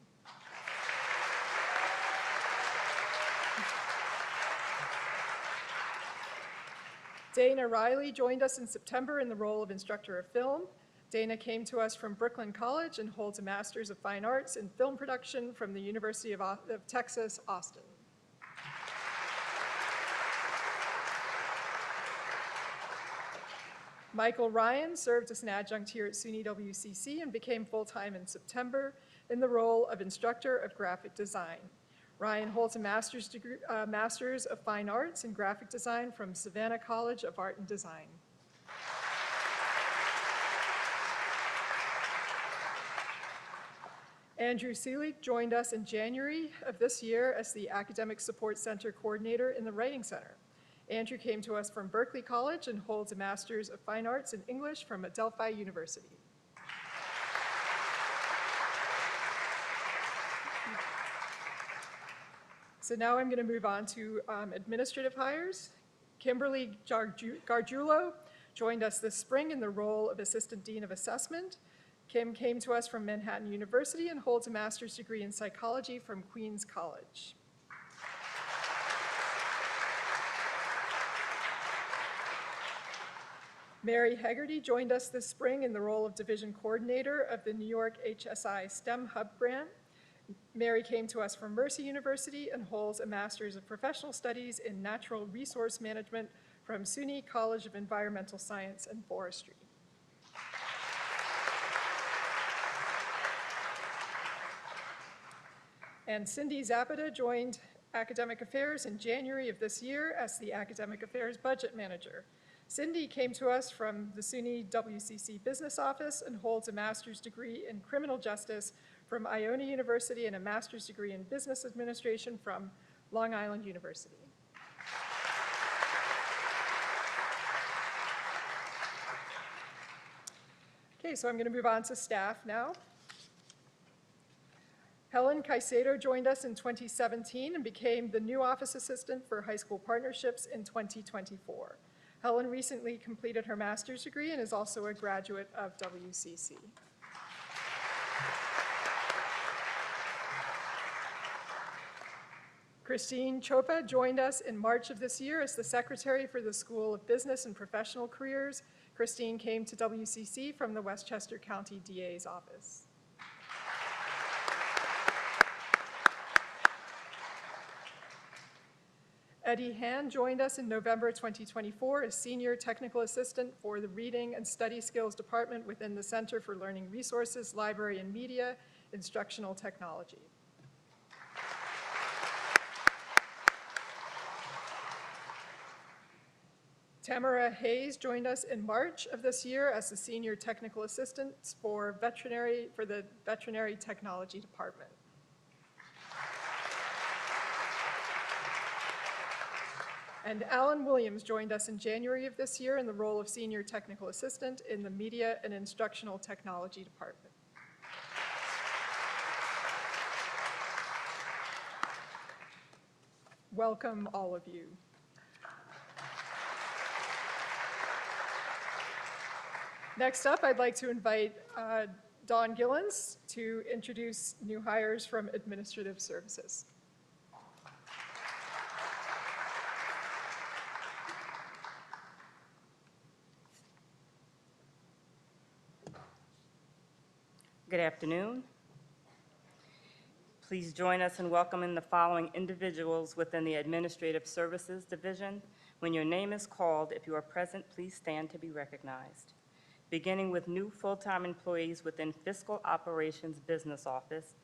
Dana Riley joined us in September in the role of Instructor of Film. Dana came to us from Brooklyn College and holds a Master's of Fine Arts in Film Production from the University of Texas, Austin. Michael Ryan served as an adjunct here at SUNY WCC and became full-time in September in the role of Instructor of Graphic Design. Ryan holds a Master's of Fine Arts in Graphic Design from Savannah College of Art and Design. Andrew Seelig joined us in January of this year as the Academic Support Center Coordinator in the Writing Center. Andrew came to us from Berkeley College and holds a Master's of Fine Arts in English from Adelphi University. So now I'm going to move on to administrative hires. Kimberly Gargiulo joined us this spring in the role of Assistant Dean of Assessment. Kim came to us from Manhattan University and holds a master's degree in psychology from Queens College. Mary Hegarty joined us this spring in the role of Division Coordinator of the New York HSI STEM Hub Grant. Mary came to us from Mercy University and holds a Master's of Professional Studies in Natural Resource Management from SUNY College of Environmental Science and Forestry. And Cindy Zapata joined Academic Affairs in January of this year as the Academic Affairs Budget Manager. Cindy came to us from the SUNY WCC Business Office and holds a master's degree in criminal justice from Iona University and a master's degree in business administration from Long Island University. Okay, so I'm going to move on to staff now. Helen Caicedo joined us in 2017 and became the new office assistant for high school partnerships in 2024. Helen recently completed her master's degree and is also a graduate of WCC. Christine Chopa joined us in March of this year as the secretary for the School of Business and Professional Careers. Christine came to WCC from the Westchester County DA's office. Eddie Han joined us in November 2024 as Senior Technical Assistant for the Reading and Study Skills Department within the Center for Learning Resources, Library and Media, Instructional Technology. Tamara Hayes joined us in March of this year as the Senior Technical Assistant for the Veterinary Technology Department. And Alan Williams joined us in January of this year in the role of Senior Technical Assistant in the Media and Instructional Technology Department. Welcome, all of you. Next up, I'd like to invite Dawn Gillens to introduce new hires from Administrative Services. Good afternoon. Please join us in welcoming the following individuals within the Administrative Services Division. When your name is called, if you are present, please stand to be recognized. Beginning with new full-time employees within Fiscal Operations Business Office,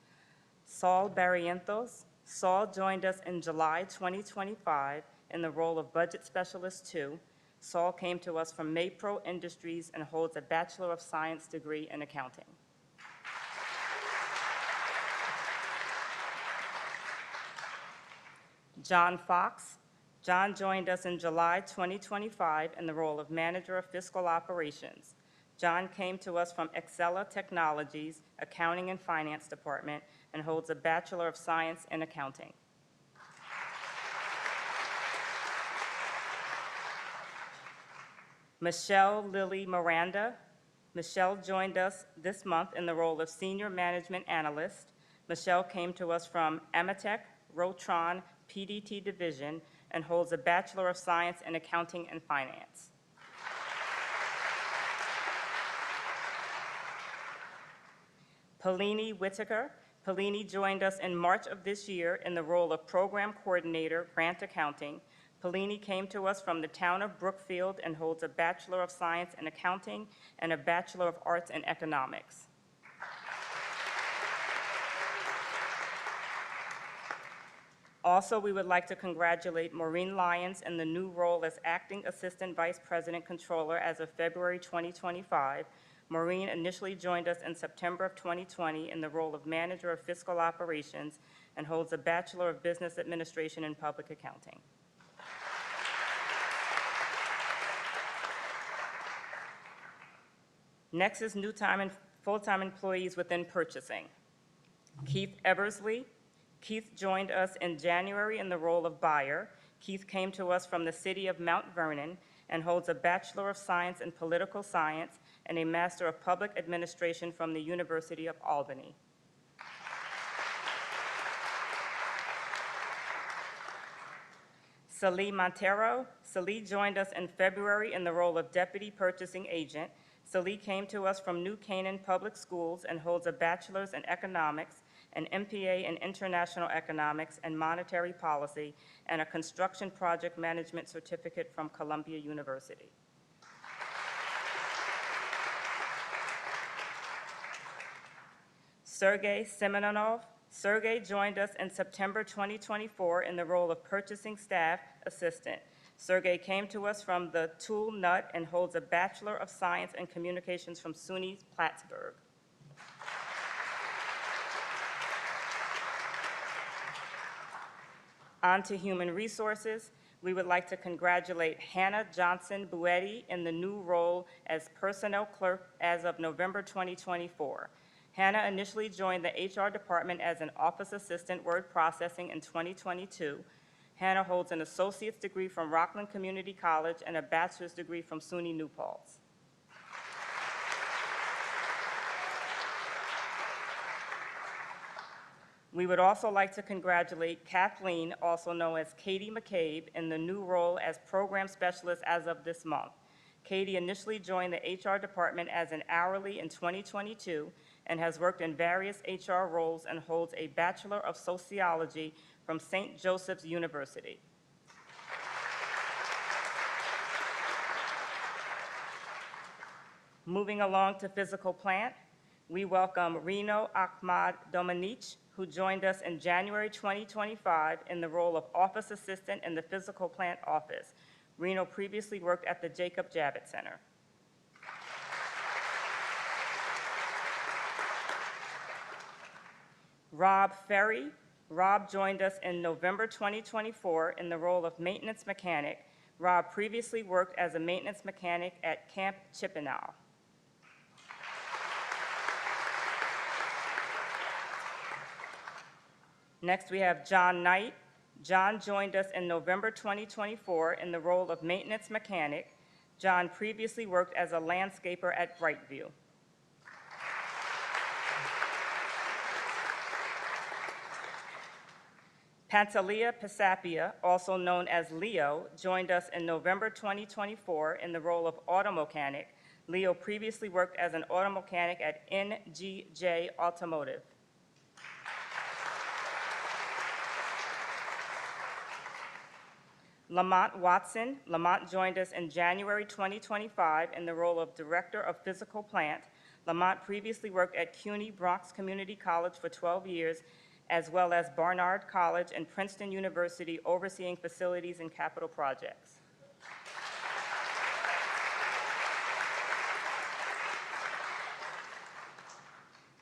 Saul Barrientos. Saul joined us in July 2025 in the role of Budget Specialist 2. Saul came to us from Maypro Industries and holds a Bachelor of Science degree in accounting. John Fox. John joined us in July 2025 in the role of Manager of Fiscal Operations. John came to us from Excella Technologies, Accounting and Finance Department, and holds a Bachelor of Science in Accounting. Michelle Lily Miranda. Michelle joined us this month in the role of Senior Management Analyst. Michelle came to us from Amatec, Rotron, PDT Division, and holds a Bachelor of Science in Accounting and Finance. Pelini Whitaker. Pelini joined us in March of this year in the role of Program Coordinator, Grant Accounting. Pelini came to us from the town of Brookfield and holds a Bachelor of Science in Accounting and a Bachelor of Arts in Economics. Also, we would like to congratulate Maureen Lyons in the new role as Acting Assistant Vice President Controller as of February 2025. Maureen initially joined us in September of 2020 in the role of Manager of Fiscal Operations and holds a Bachelor of Business Administration and Public Accounting. Next is new time and full-time employees within purchasing. Keith Eversley. Keith joined us in January in the role of buyer. Keith came to us from the city of Mount Vernon and holds a Bachelor of Science in Political Science and a Master of Public Administration from the University of Albany. Salih Montero. Salih joined us in February in the role of Deputy Purchasing Agent. Salih came to us from New Canaan Public Schools and holds a Bachelor's in Economics, an MPA in International Economics and Monetary Policy, and a Construction Project Management Certificate from Columbia University. Sergey Semenonov. Sergey joined us in September 2024 in the role of Purchasing Staff Assistant. Sergey came to us from the Tool Nut and holds a Bachelor of Science in Communications from SUNY Plattsburgh. On to Human Resources. We would like to congratulate Hannah Johnson Buetti in the new role as Personnel Clerk as of November 2024. Hannah initially joined the HR department as an office assistant word processing in 2022. Hannah holds an associate's degree from Rockland Community College and a bachelor's degree from SUNY New Paltz. We would also like to congratulate Kathleen, also known as Katie McCabe, in the new role as Program Specialist as of this month. Katie initially joined the HR department as an hourly in 2022 and has worked in various HR roles and holds a Bachelor of Sociology from St. Joseph's University. Moving along to Physical Plant, we welcome Reno Ahmad Dominic, who joined us in January 2025 in the role of Office Assistant in the Physical Plant Office. Reno previously worked at the Jacob Javits Center. Rob Ferry. Rob joined us in November 2024 in the role of maintenance mechanic. Rob previously worked as a maintenance mechanic at Camp Chippewa. Next, we have John Knight. John joined us in November 2024 in the role of maintenance mechanic. John previously worked as a landscaper at Brightview. Pantalia Pisapia, also known as Leo, joined us in November 2024 in the role of auto mechanic. Leo previously worked as an auto mechanic at NGJ Automotive. Lamont Watson. Lamont joined us in January 2025 in the role of Director of Physical Plant. Lamont previously worked at CUNY Bronx Community College for 12 years, as well as Barnard College and Princeton University, overseeing facilities and capital projects.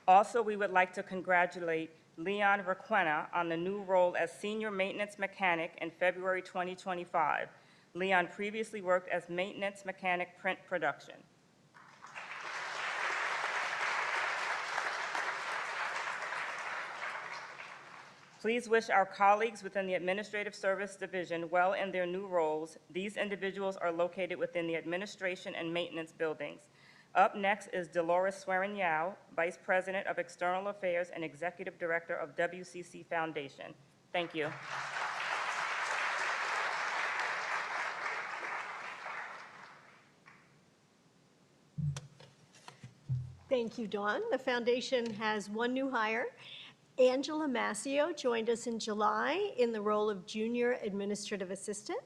Also, we would like to congratulate Leon Requena on the new role as Senior Maintenance Mechanic in February 2025. Leon previously worked as Maintenance Mechanic Print Production. Please wish our colleagues within the Administrative Service Division well in their new roles. These individuals are located within the Administration and Maintenance buildings. Up next is Dolores Swerin Yao, Vice President of External Affairs and Executive Director of WCC Foundation. Thank you. Thank you, Dawn. The foundation has one new hire. Angela Mascio joined us in July in the role of Junior Administrative Assistant.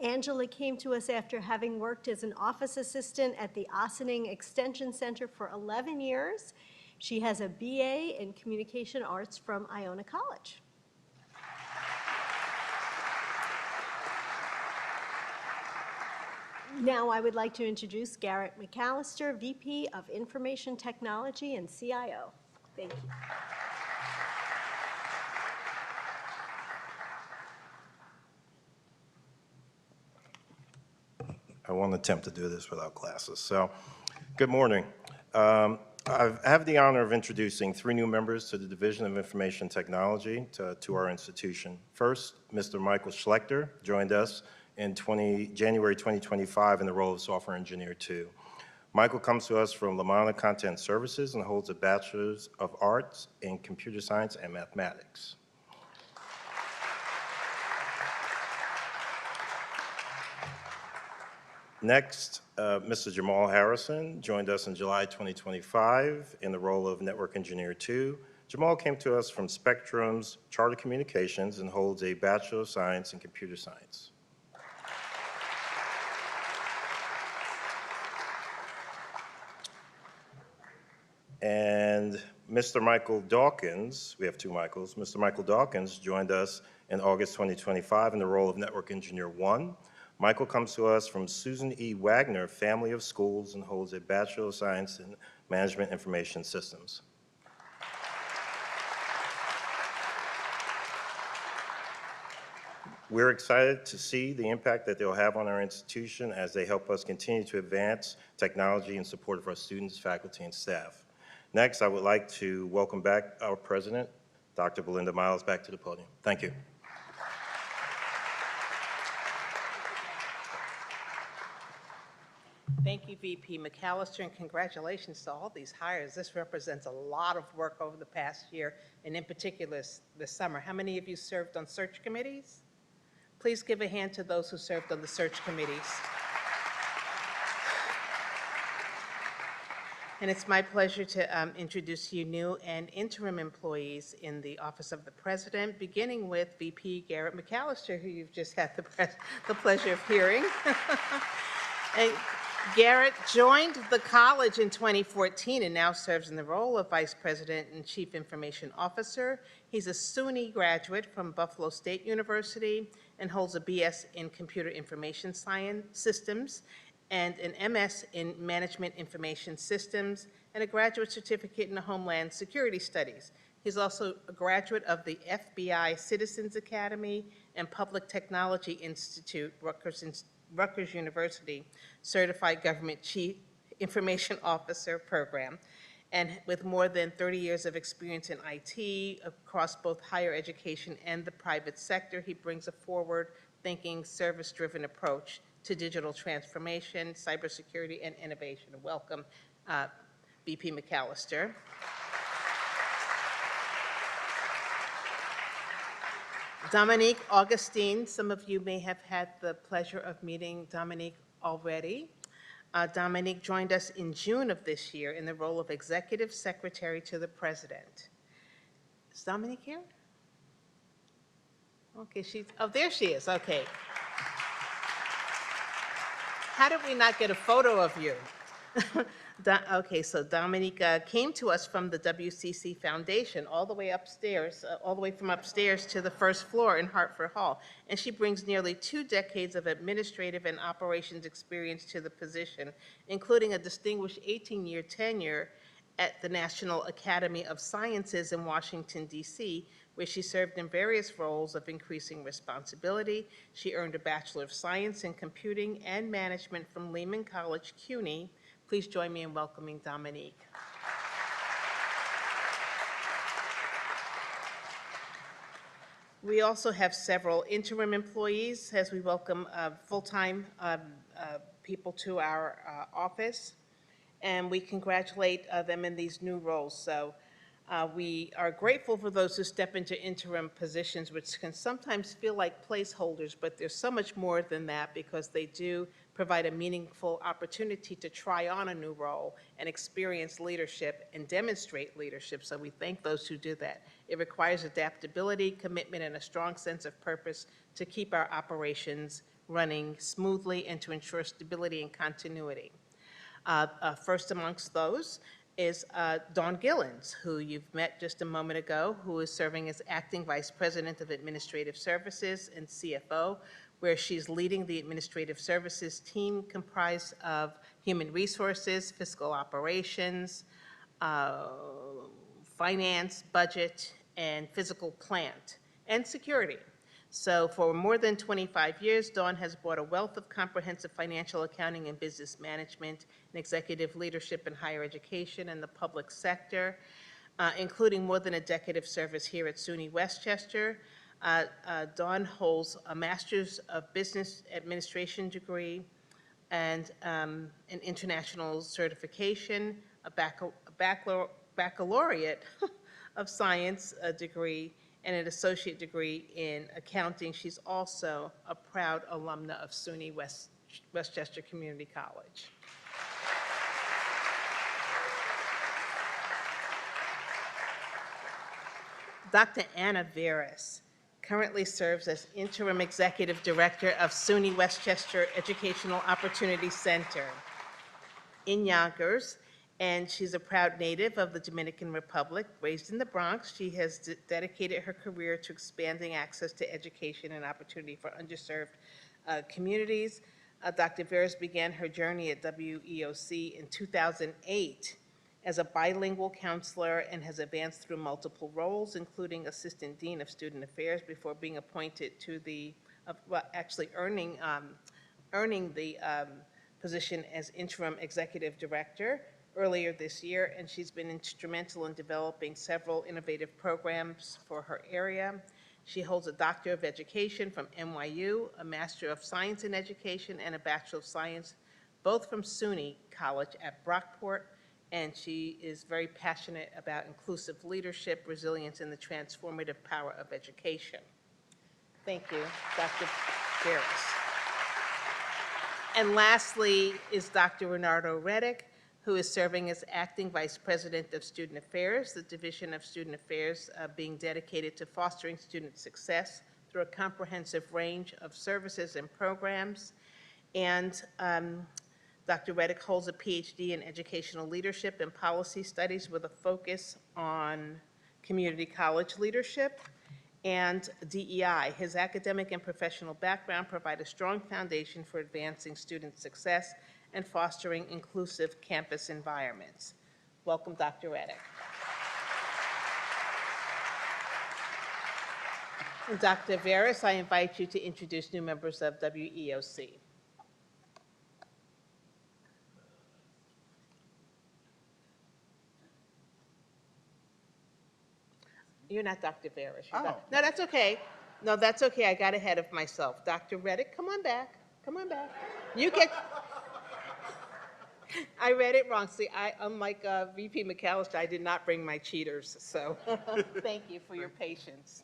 Angela came to us after having worked as an office assistant at the Ossining Extension Center for 11 years. She has a BA in Communication Arts from Iona College. Now I would like to introduce Garrett McAllister, VP of Information Technology and CIO. Thank you. I won't attempt to do this without glasses. So, good morning. I have the honor of introducing three new members to the Division of Information Technology to our institution. First, Mr. Michael Schlechter joined us in January 2025 in the role of Software Engineer 2. Michael comes to us from Lamana Content Services and holds a Bachelor's of Arts in Computer Science and Mathematics. Next, Mr. Jamal Harrison joined us in July 2025 in the role of Network Engineer 2. Jamal came to us from Spectrum's Charter Communications and holds a Bachelor of Science in Computer Science. And Mr. Michael Dawkins, we have two Michaels, Mr. Michael Dawkins joined us in August 2025 in the role of Network Engineer 1. Michael comes to us from Susan E. Wagner Family of Schools and holds a Bachelor of Science in Management Information Systems. We're excited to see the impact that they'll have on our institution as they help us continue to advance technology in support of our students, faculty, and staff. Next, I would like to welcome back our president, Dr. Belinda Miles, back to the podium. Thank you. Thank you, VP McAllister, and congratulations to all these hires. This represents a lot of work over the past year, and in particular this summer. How many of you served on search committees? Please give a hand to those who served on the search committees. And it's my pleasure to introduce you new and interim employees in the Office of the President, beginning with VP Garrett McAllister, who you've just had the pleasure of hearing. And Garrett joined the college in 2014 and now serves in the role of Vice President and Chief Information Officer. He's a SUNY graduate from Buffalo State University and holds a BS in Computer Information Science Systems and an MS in Management Information Systems and a graduate certificate in Homeland Security Studies. He's also a graduate of the FBI Citizens Academy and Public Technology Institute, Rutgers University Certified Government Chief Information Officer Program, and with more than 30 years of experience in IT across both higher education and the private sector, he brings a forward-thinking, service-driven approach to digital transformation, cybersecurity, and innovation. Welcome, VP McAllister. Dominique Augustine, some of you may have had the pleasure of meeting Dominique already. Dominique joined us in June of this year in the role of Executive Secretary to the President. Is Dominique here? Okay, oh, there she is, okay. How did we not get a photo of you? Okay, so Dominique came to us from the WCC Foundation, all the way upstairs, all the way from upstairs to the first floor in Hartford Hall. And she brings nearly 2 decades of administrative and operations experience to the position, including a distinguished 18-year tenure at the National Academy of Sciences in Washington, D.C., where she served in various roles of increasing responsibility. She earned a Bachelor of Science in Computing and Management from Lehman College, CUNY. Please join me in welcoming Dominique. We also have several interim employees as we welcome full-time people to our office, and we congratulate them in these new roles. So we are grateful for those who step into interim positions, which can sometimes feel like placeholders, but there's so much more than that because they do provide a meaningful opportunity to try on a new role and experience leadership and demonstrate leadership. So we thank those who do that. It requires adaptability, commitment, and a strong sense of purpose to keep our operations running smoothly and to ensure stability and continuity. First amongst those is Dawn Gillens, who you've met just a moment ago, who is serving as Acting Vice President of Administrative Services and CFO, where she's leading the Administrative Services team comprised of human resources, fiscal operations, finance, budget, and physical plant, and security. So for more than 25 years, Dawn has brought a wealth of comprehensive financial accounting and business management and executive leadership in higher education and the public sector, including more than a decade of service here at SUNY Westchester. Dawn holds a Master's of Business Administration degree and an international certification, a baccalaureate of science degree, and an associate degree in accounting. She's also a proud alumna of SUNY Westchester Community College. Dr. Anna Veras currently serves as Interim Executive Director of SUNY Westchester Educational Opportunity Center in Yonkers, and she's a proud native of the Dominican Republic. Raised in the Bronx, she has dedicated her career to expanding access to education and opportunity for underserved communities. Dr. Veras began her journey at WEOC in 2008 as a bilingual counselor and has advanced through multiple roles, including Assistant Dean of Student Affairs before being appointed to the, earning the position as Interim Executive Director earlier this year, and she's been instrumental in developing several innovative programs for her area. She holds a Doctor of Education from NYU, a Master of Science in Education, and a Bachelor of Science, both from SUNY College at Brockport, and she is very passionate about inclusive leadership, resilience, and the transformative power of education. Thank you, Dr. Veras. And lastly is Dr. Renardo Reddick, who is serving as Acting Vice President of Student Affairs, the Division of Student Affairs being dedicated to fostering student success through a comprehensive range of services and programs. And Dr. Reddick holds a PhD in Educational Leadership and Policy Studies with a focus on community college leadership. and DEI. His academic and professional background provide a strong foundation for advancing student success and fostering inclusive campus environments. Welcome, Dr. Reddick. And Dr. Veras, I invite you to introduce new members of WEOC. You're not Dr. Veras. No, that's okay. No, that's okay. I got ahead of myself. Dr. Reddick, come on back. Come on back. You get. I read it wrong. See, unlike VP McAllister, I did not bring my cheaters. So thank you for your patience.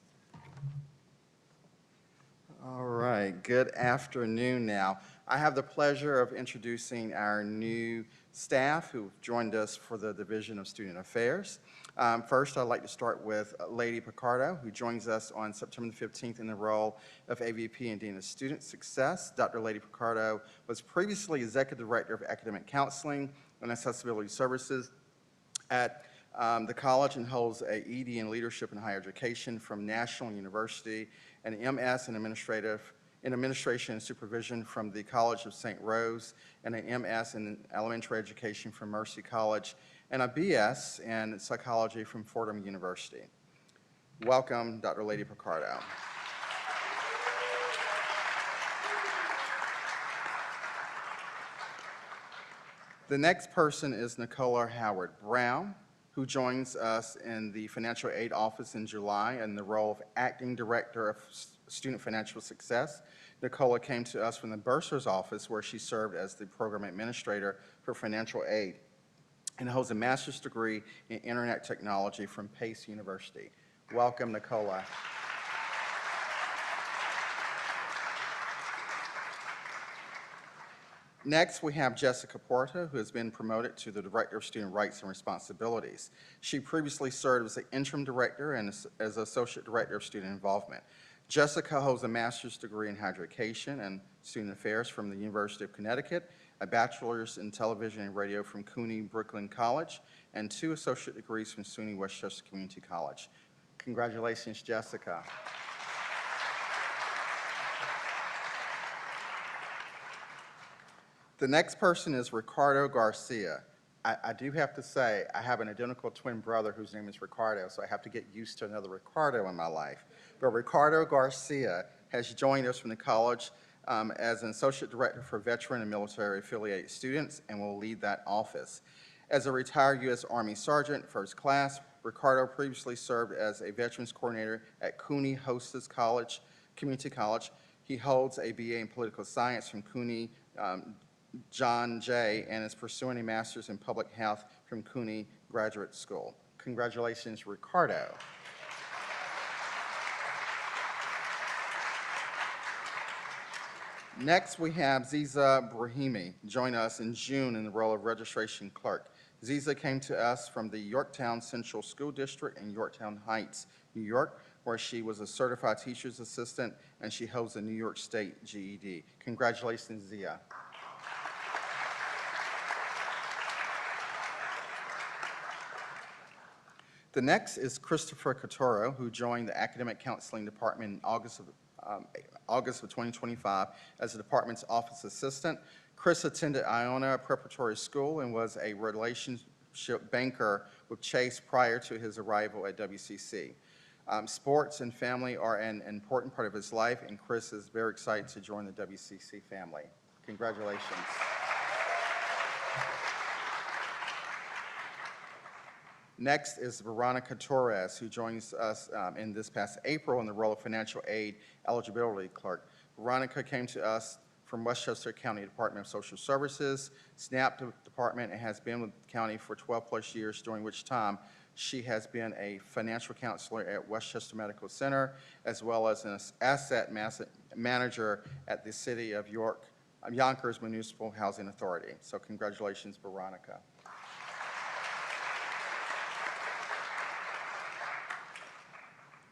All right, good afternoon now. I have the pleasure of introducing our new staff who joined us for the Division of Student Affairs. First, I'd like to start with Lady Picardo, who joins us on September the 15th in the role of AVP and Dean of Student Success. Dr. Lady Picardo was previously Executive Director of Academic Counseling and Accessibility Services at the college and holds a ED in Leadership and Higher Education from National University, an MS in Administration and Supervision from the College of St. Rose, and an MS in Elementary Education from Mercy College, and a BS in Psychology from Fordham University. Welcome, Dr. Lady Picardo. The next person is Nicola Howard Brown, who joins us in the Financial Aid Office in July in the role of Acting Director of Student Financial Success. Nicola came to us from the Bursar's Office, where she served as the Program Administrator for Financial Aid, and holds a master's degree in Internet Technology from Pace University. Welcome, Nicola. Next, we have Jessica Porta, who has been promoted to the Director of Student Rights and Responsibilities. She previously served as the Interim Director and as Associate Director of Student Involvement. Jessica holds a master's degree in Higher Education and Student Affairs from the University of Connecticut, a bachelor's in Television and Radio from CUNY Brooklyn College, and 2 associate degrees from SUNY Westchester Community College. Congratulations, Jessica. The next person is Ricardo Garcia. I do have to say, I have an identical twin brother whose name is Ricardo, so I have to get used to another Ricardo in my life. But Ricardo Garcia has joined us from the college as an Associate Director for Veteran and Military Affiliated Students and will lead that office. As a retired U.S. Army Sergeant, First Class, Ricardo previously served as a Veterans Coordinator at CUNY Hostess College, Community College. He holds a BA in Political Science from CUNY John Jay and is pursuing a master's in public health from CUNY Graduate School. Congratulations, Ricardo. Next, we have Ziza Brahimi join us in June in the role of registration clerk. Ziza came to us from the Yorktown Central School District in Yorktown Heights, New York, where she was a certified teacher's assistant and she holds a New York State GED. Congratulations, Zia. The next is Christopher Cotoro, who joined the Academic Counseling Department in August of 2025 as the department's office assistant. Chris attended Iona Preparatory School and was a relationship banker with Chase prior to his arrival at WCC. Sports and family are an important part of his life, and Chris is very excited to join the WCC family. Congratulations. Next is Veronica Torres, who joins us in this past April in the role of Financial Aid Eligibility Clerk. Veronica came to us from Westchester County Department of Social Services, SNAP Department, and has been with the county for 12 plus years, during which time she has been a financial counselor at Westchester Medical Center, as well as an asset manager at the City of Yonkers Municipal Housing Authority. So congratulations, Veronica.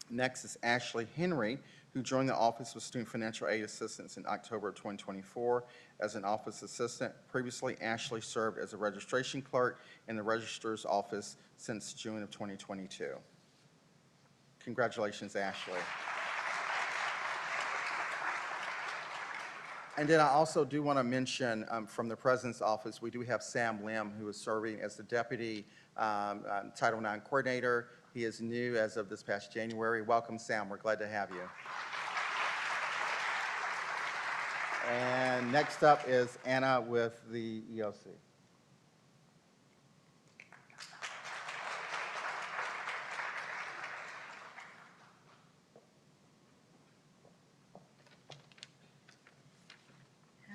Next is Ashley Henry, who joined the Office of Student Financial Aid Assistance in October of 2024 as an office assistant. Previously, Ashley served as a registration clerk in the registrar's office since June of 2022. Congratulations, Ashley. And then I also do want to mention from the President's Office, we do have Sam Lim, who is serving as the Deputy Title IX Coordinator. He is new as of this past January. Welcome, Sam. We're glad to have you. And next up is Anna with the EOC.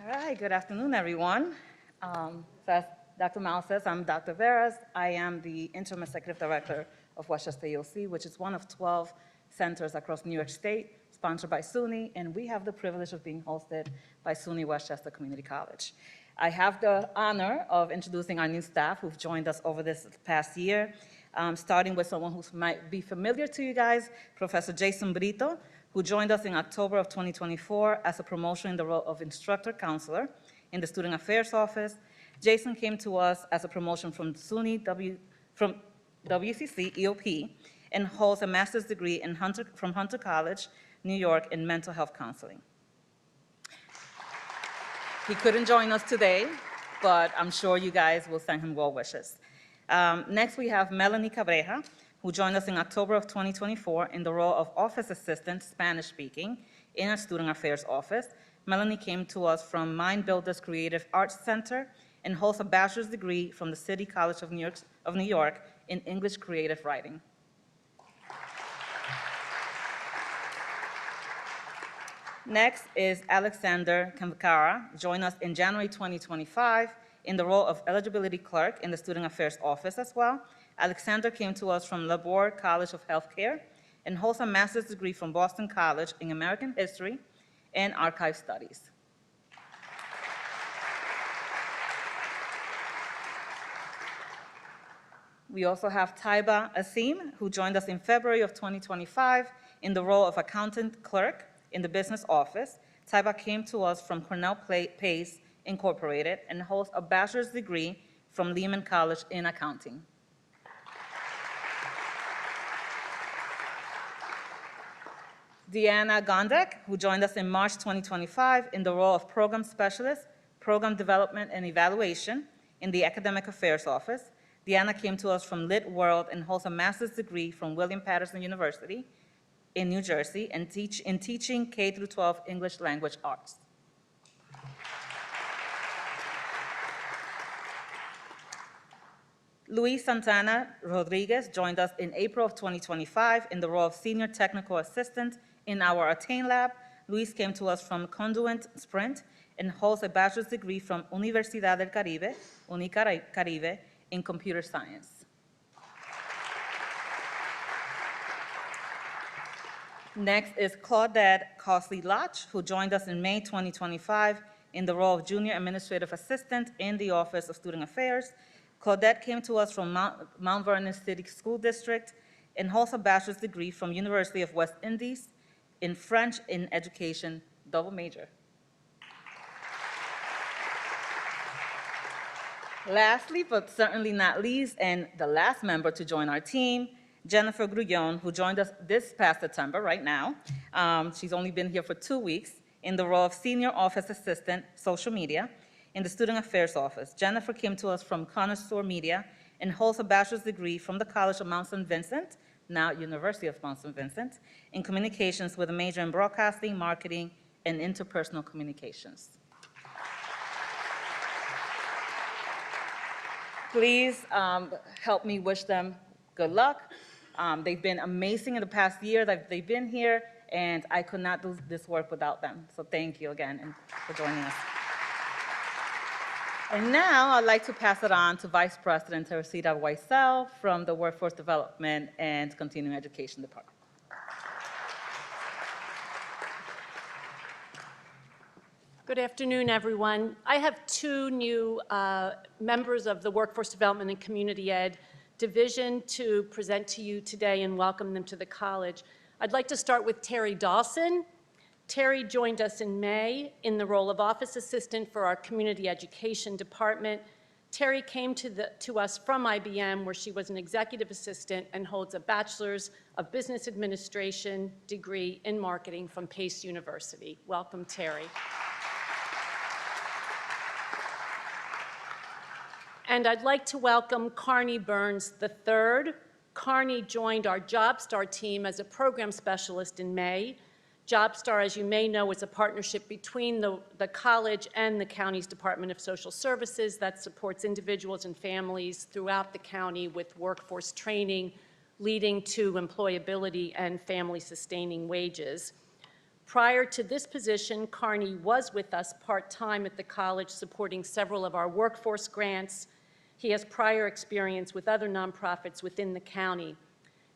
All right, good afternoon, everyone. So as Dr. Miles says, I'm Dr. Veras. I am the Interim Executive Director of Westchester EOC, which is one of 12 centers across New York State, sponsored by SUNY, and we have the privilege of being hosted by SUNY Westchester Community College. I have the honor of introducing our new staff who've joined us over this past year, starting with someone who might be familiar to you guys, Professor Jason Brito, who joined us in October of 2024 as a promotion in the role of instructor counselor in the Student Affairs Office. Jason came to us as a promotion from SUNY from WCC EOP and holds a master's degree from Hunter College, New York, in mental health counseling. He couldn't join us today, but I'm sure you guys will send him well wishes. Next, we have Melanie Cabreja, who joined us in October of 2024 in the role of Office Assistant Spanish Speaking in our Student Affairs Office. Melanie came to us from Mind Builders Creative Arts Center and holds a bachelor's degree from the City College of New York in English Creative Writing. Next is Alexander Kamkara, joined us in January 2025 in the role of Eligibility Clerk in the Student Affairs Office as well. Alexander came to us from Labor College of Healthcare and holds a master's degree from Boston College in American History and Archive Studies. We also have Taiba Asim, who joined us in February of 2025 in the role of Accountant Clerk in the Business Office. Taiba came to us from Cornell Pace Incorporated and holds a bachelor's degree from Lehman College in Accounting. Deanna Gondek, who joined us in March 2025 in the role of Program Specialist, Program Development and Evaluation in the Academic Affairs Office. Deanna came to us from Lit World and holds a master's degree from William Patterson University in New Jersey and in teaching K-12 English language arts. Luis Santana Rodriguez joined us in April of 2025 in the role of Senior Technical Assistant in our Attain Lab. Luis came to us from Conduent Sprint and holds a bachelor's degree from Universidad del Caribe, Unicaribe, in computer science. Next is Claudette Cosley-Lotch, who joined us in May 2025 in the role of Junior Administrative Assistant in the Office of Student Affairs. Claudette came to us from Mount Vernon City School District and holds a bachelor's degree from University of West Indies in French in Education, double major. Lastly, but certainly not least, and the last member to join our team, Jennifer Grullon, who joined us this past September, right now. She's only been here for 2 weeks in the role of Senior Office Assistant, Social Media, in the Student Affairs Office. Jennifer came to us from Connoisseur Media and holds a bachelor's degree from the College of Mount St. Vincent, now University of Mount St. Vincent, in communications with a major in broadcasting, marketing, and interpersonal communications. Please help me wish them good luck. They've been amazing in the past year that they've been here, and I could not do this work without them. So thank you again for joining us. And now I'd like to pass it on to Vice President Teresita Weissel from the Workforce Development and Continuing Education Department. Good afternoon, everyone. I have two new members of the Workforce Development and Community Ed Division to present to you today and welcome them to the college. I'd like to start with Terry Dawson. Terry joined us in May in the role of Office Assistant for our Community Education Department. Terry came to us from IBM, where she was an executive assistant and holds a bachelor's of business administration degree in marketing from Pace University. Welcome, Terry. And I'd like to welcome Carney Burns III. Carney joined our JobStar team as a program specialist in May. JobStar, as you may know, is a partnership between the college and the county's Department of Social Services that supports individuals and families throughout the county with workforce training, leading to employability and family-sustaining wages. Prior to this position, Carney was with us part-time at the college supporting several of our workforce grants. He has prior experience with other nonprofits within the county.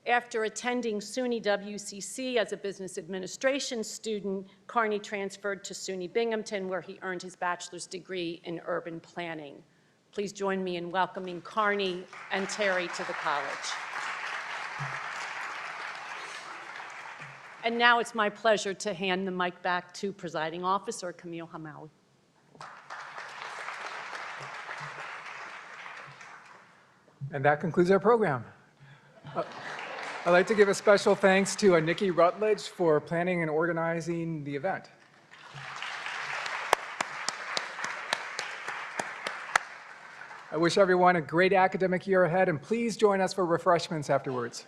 After attending SUNY WCC as a business administration student, Carney transferred to SUNY Binghamton, where he earned his bachelor's degree in urban planning. Please join me in welcoming Carney and Terry to the college. And now it's my pleasure to hand the mic back to Presiding Officer Camille Hamawi. And that concludes our program. I'd like to give a special thanks to Nikki Rutledge for planning and organizing the event. I wish everyone a great academic year ahead, and please join us for refreshments afterwards.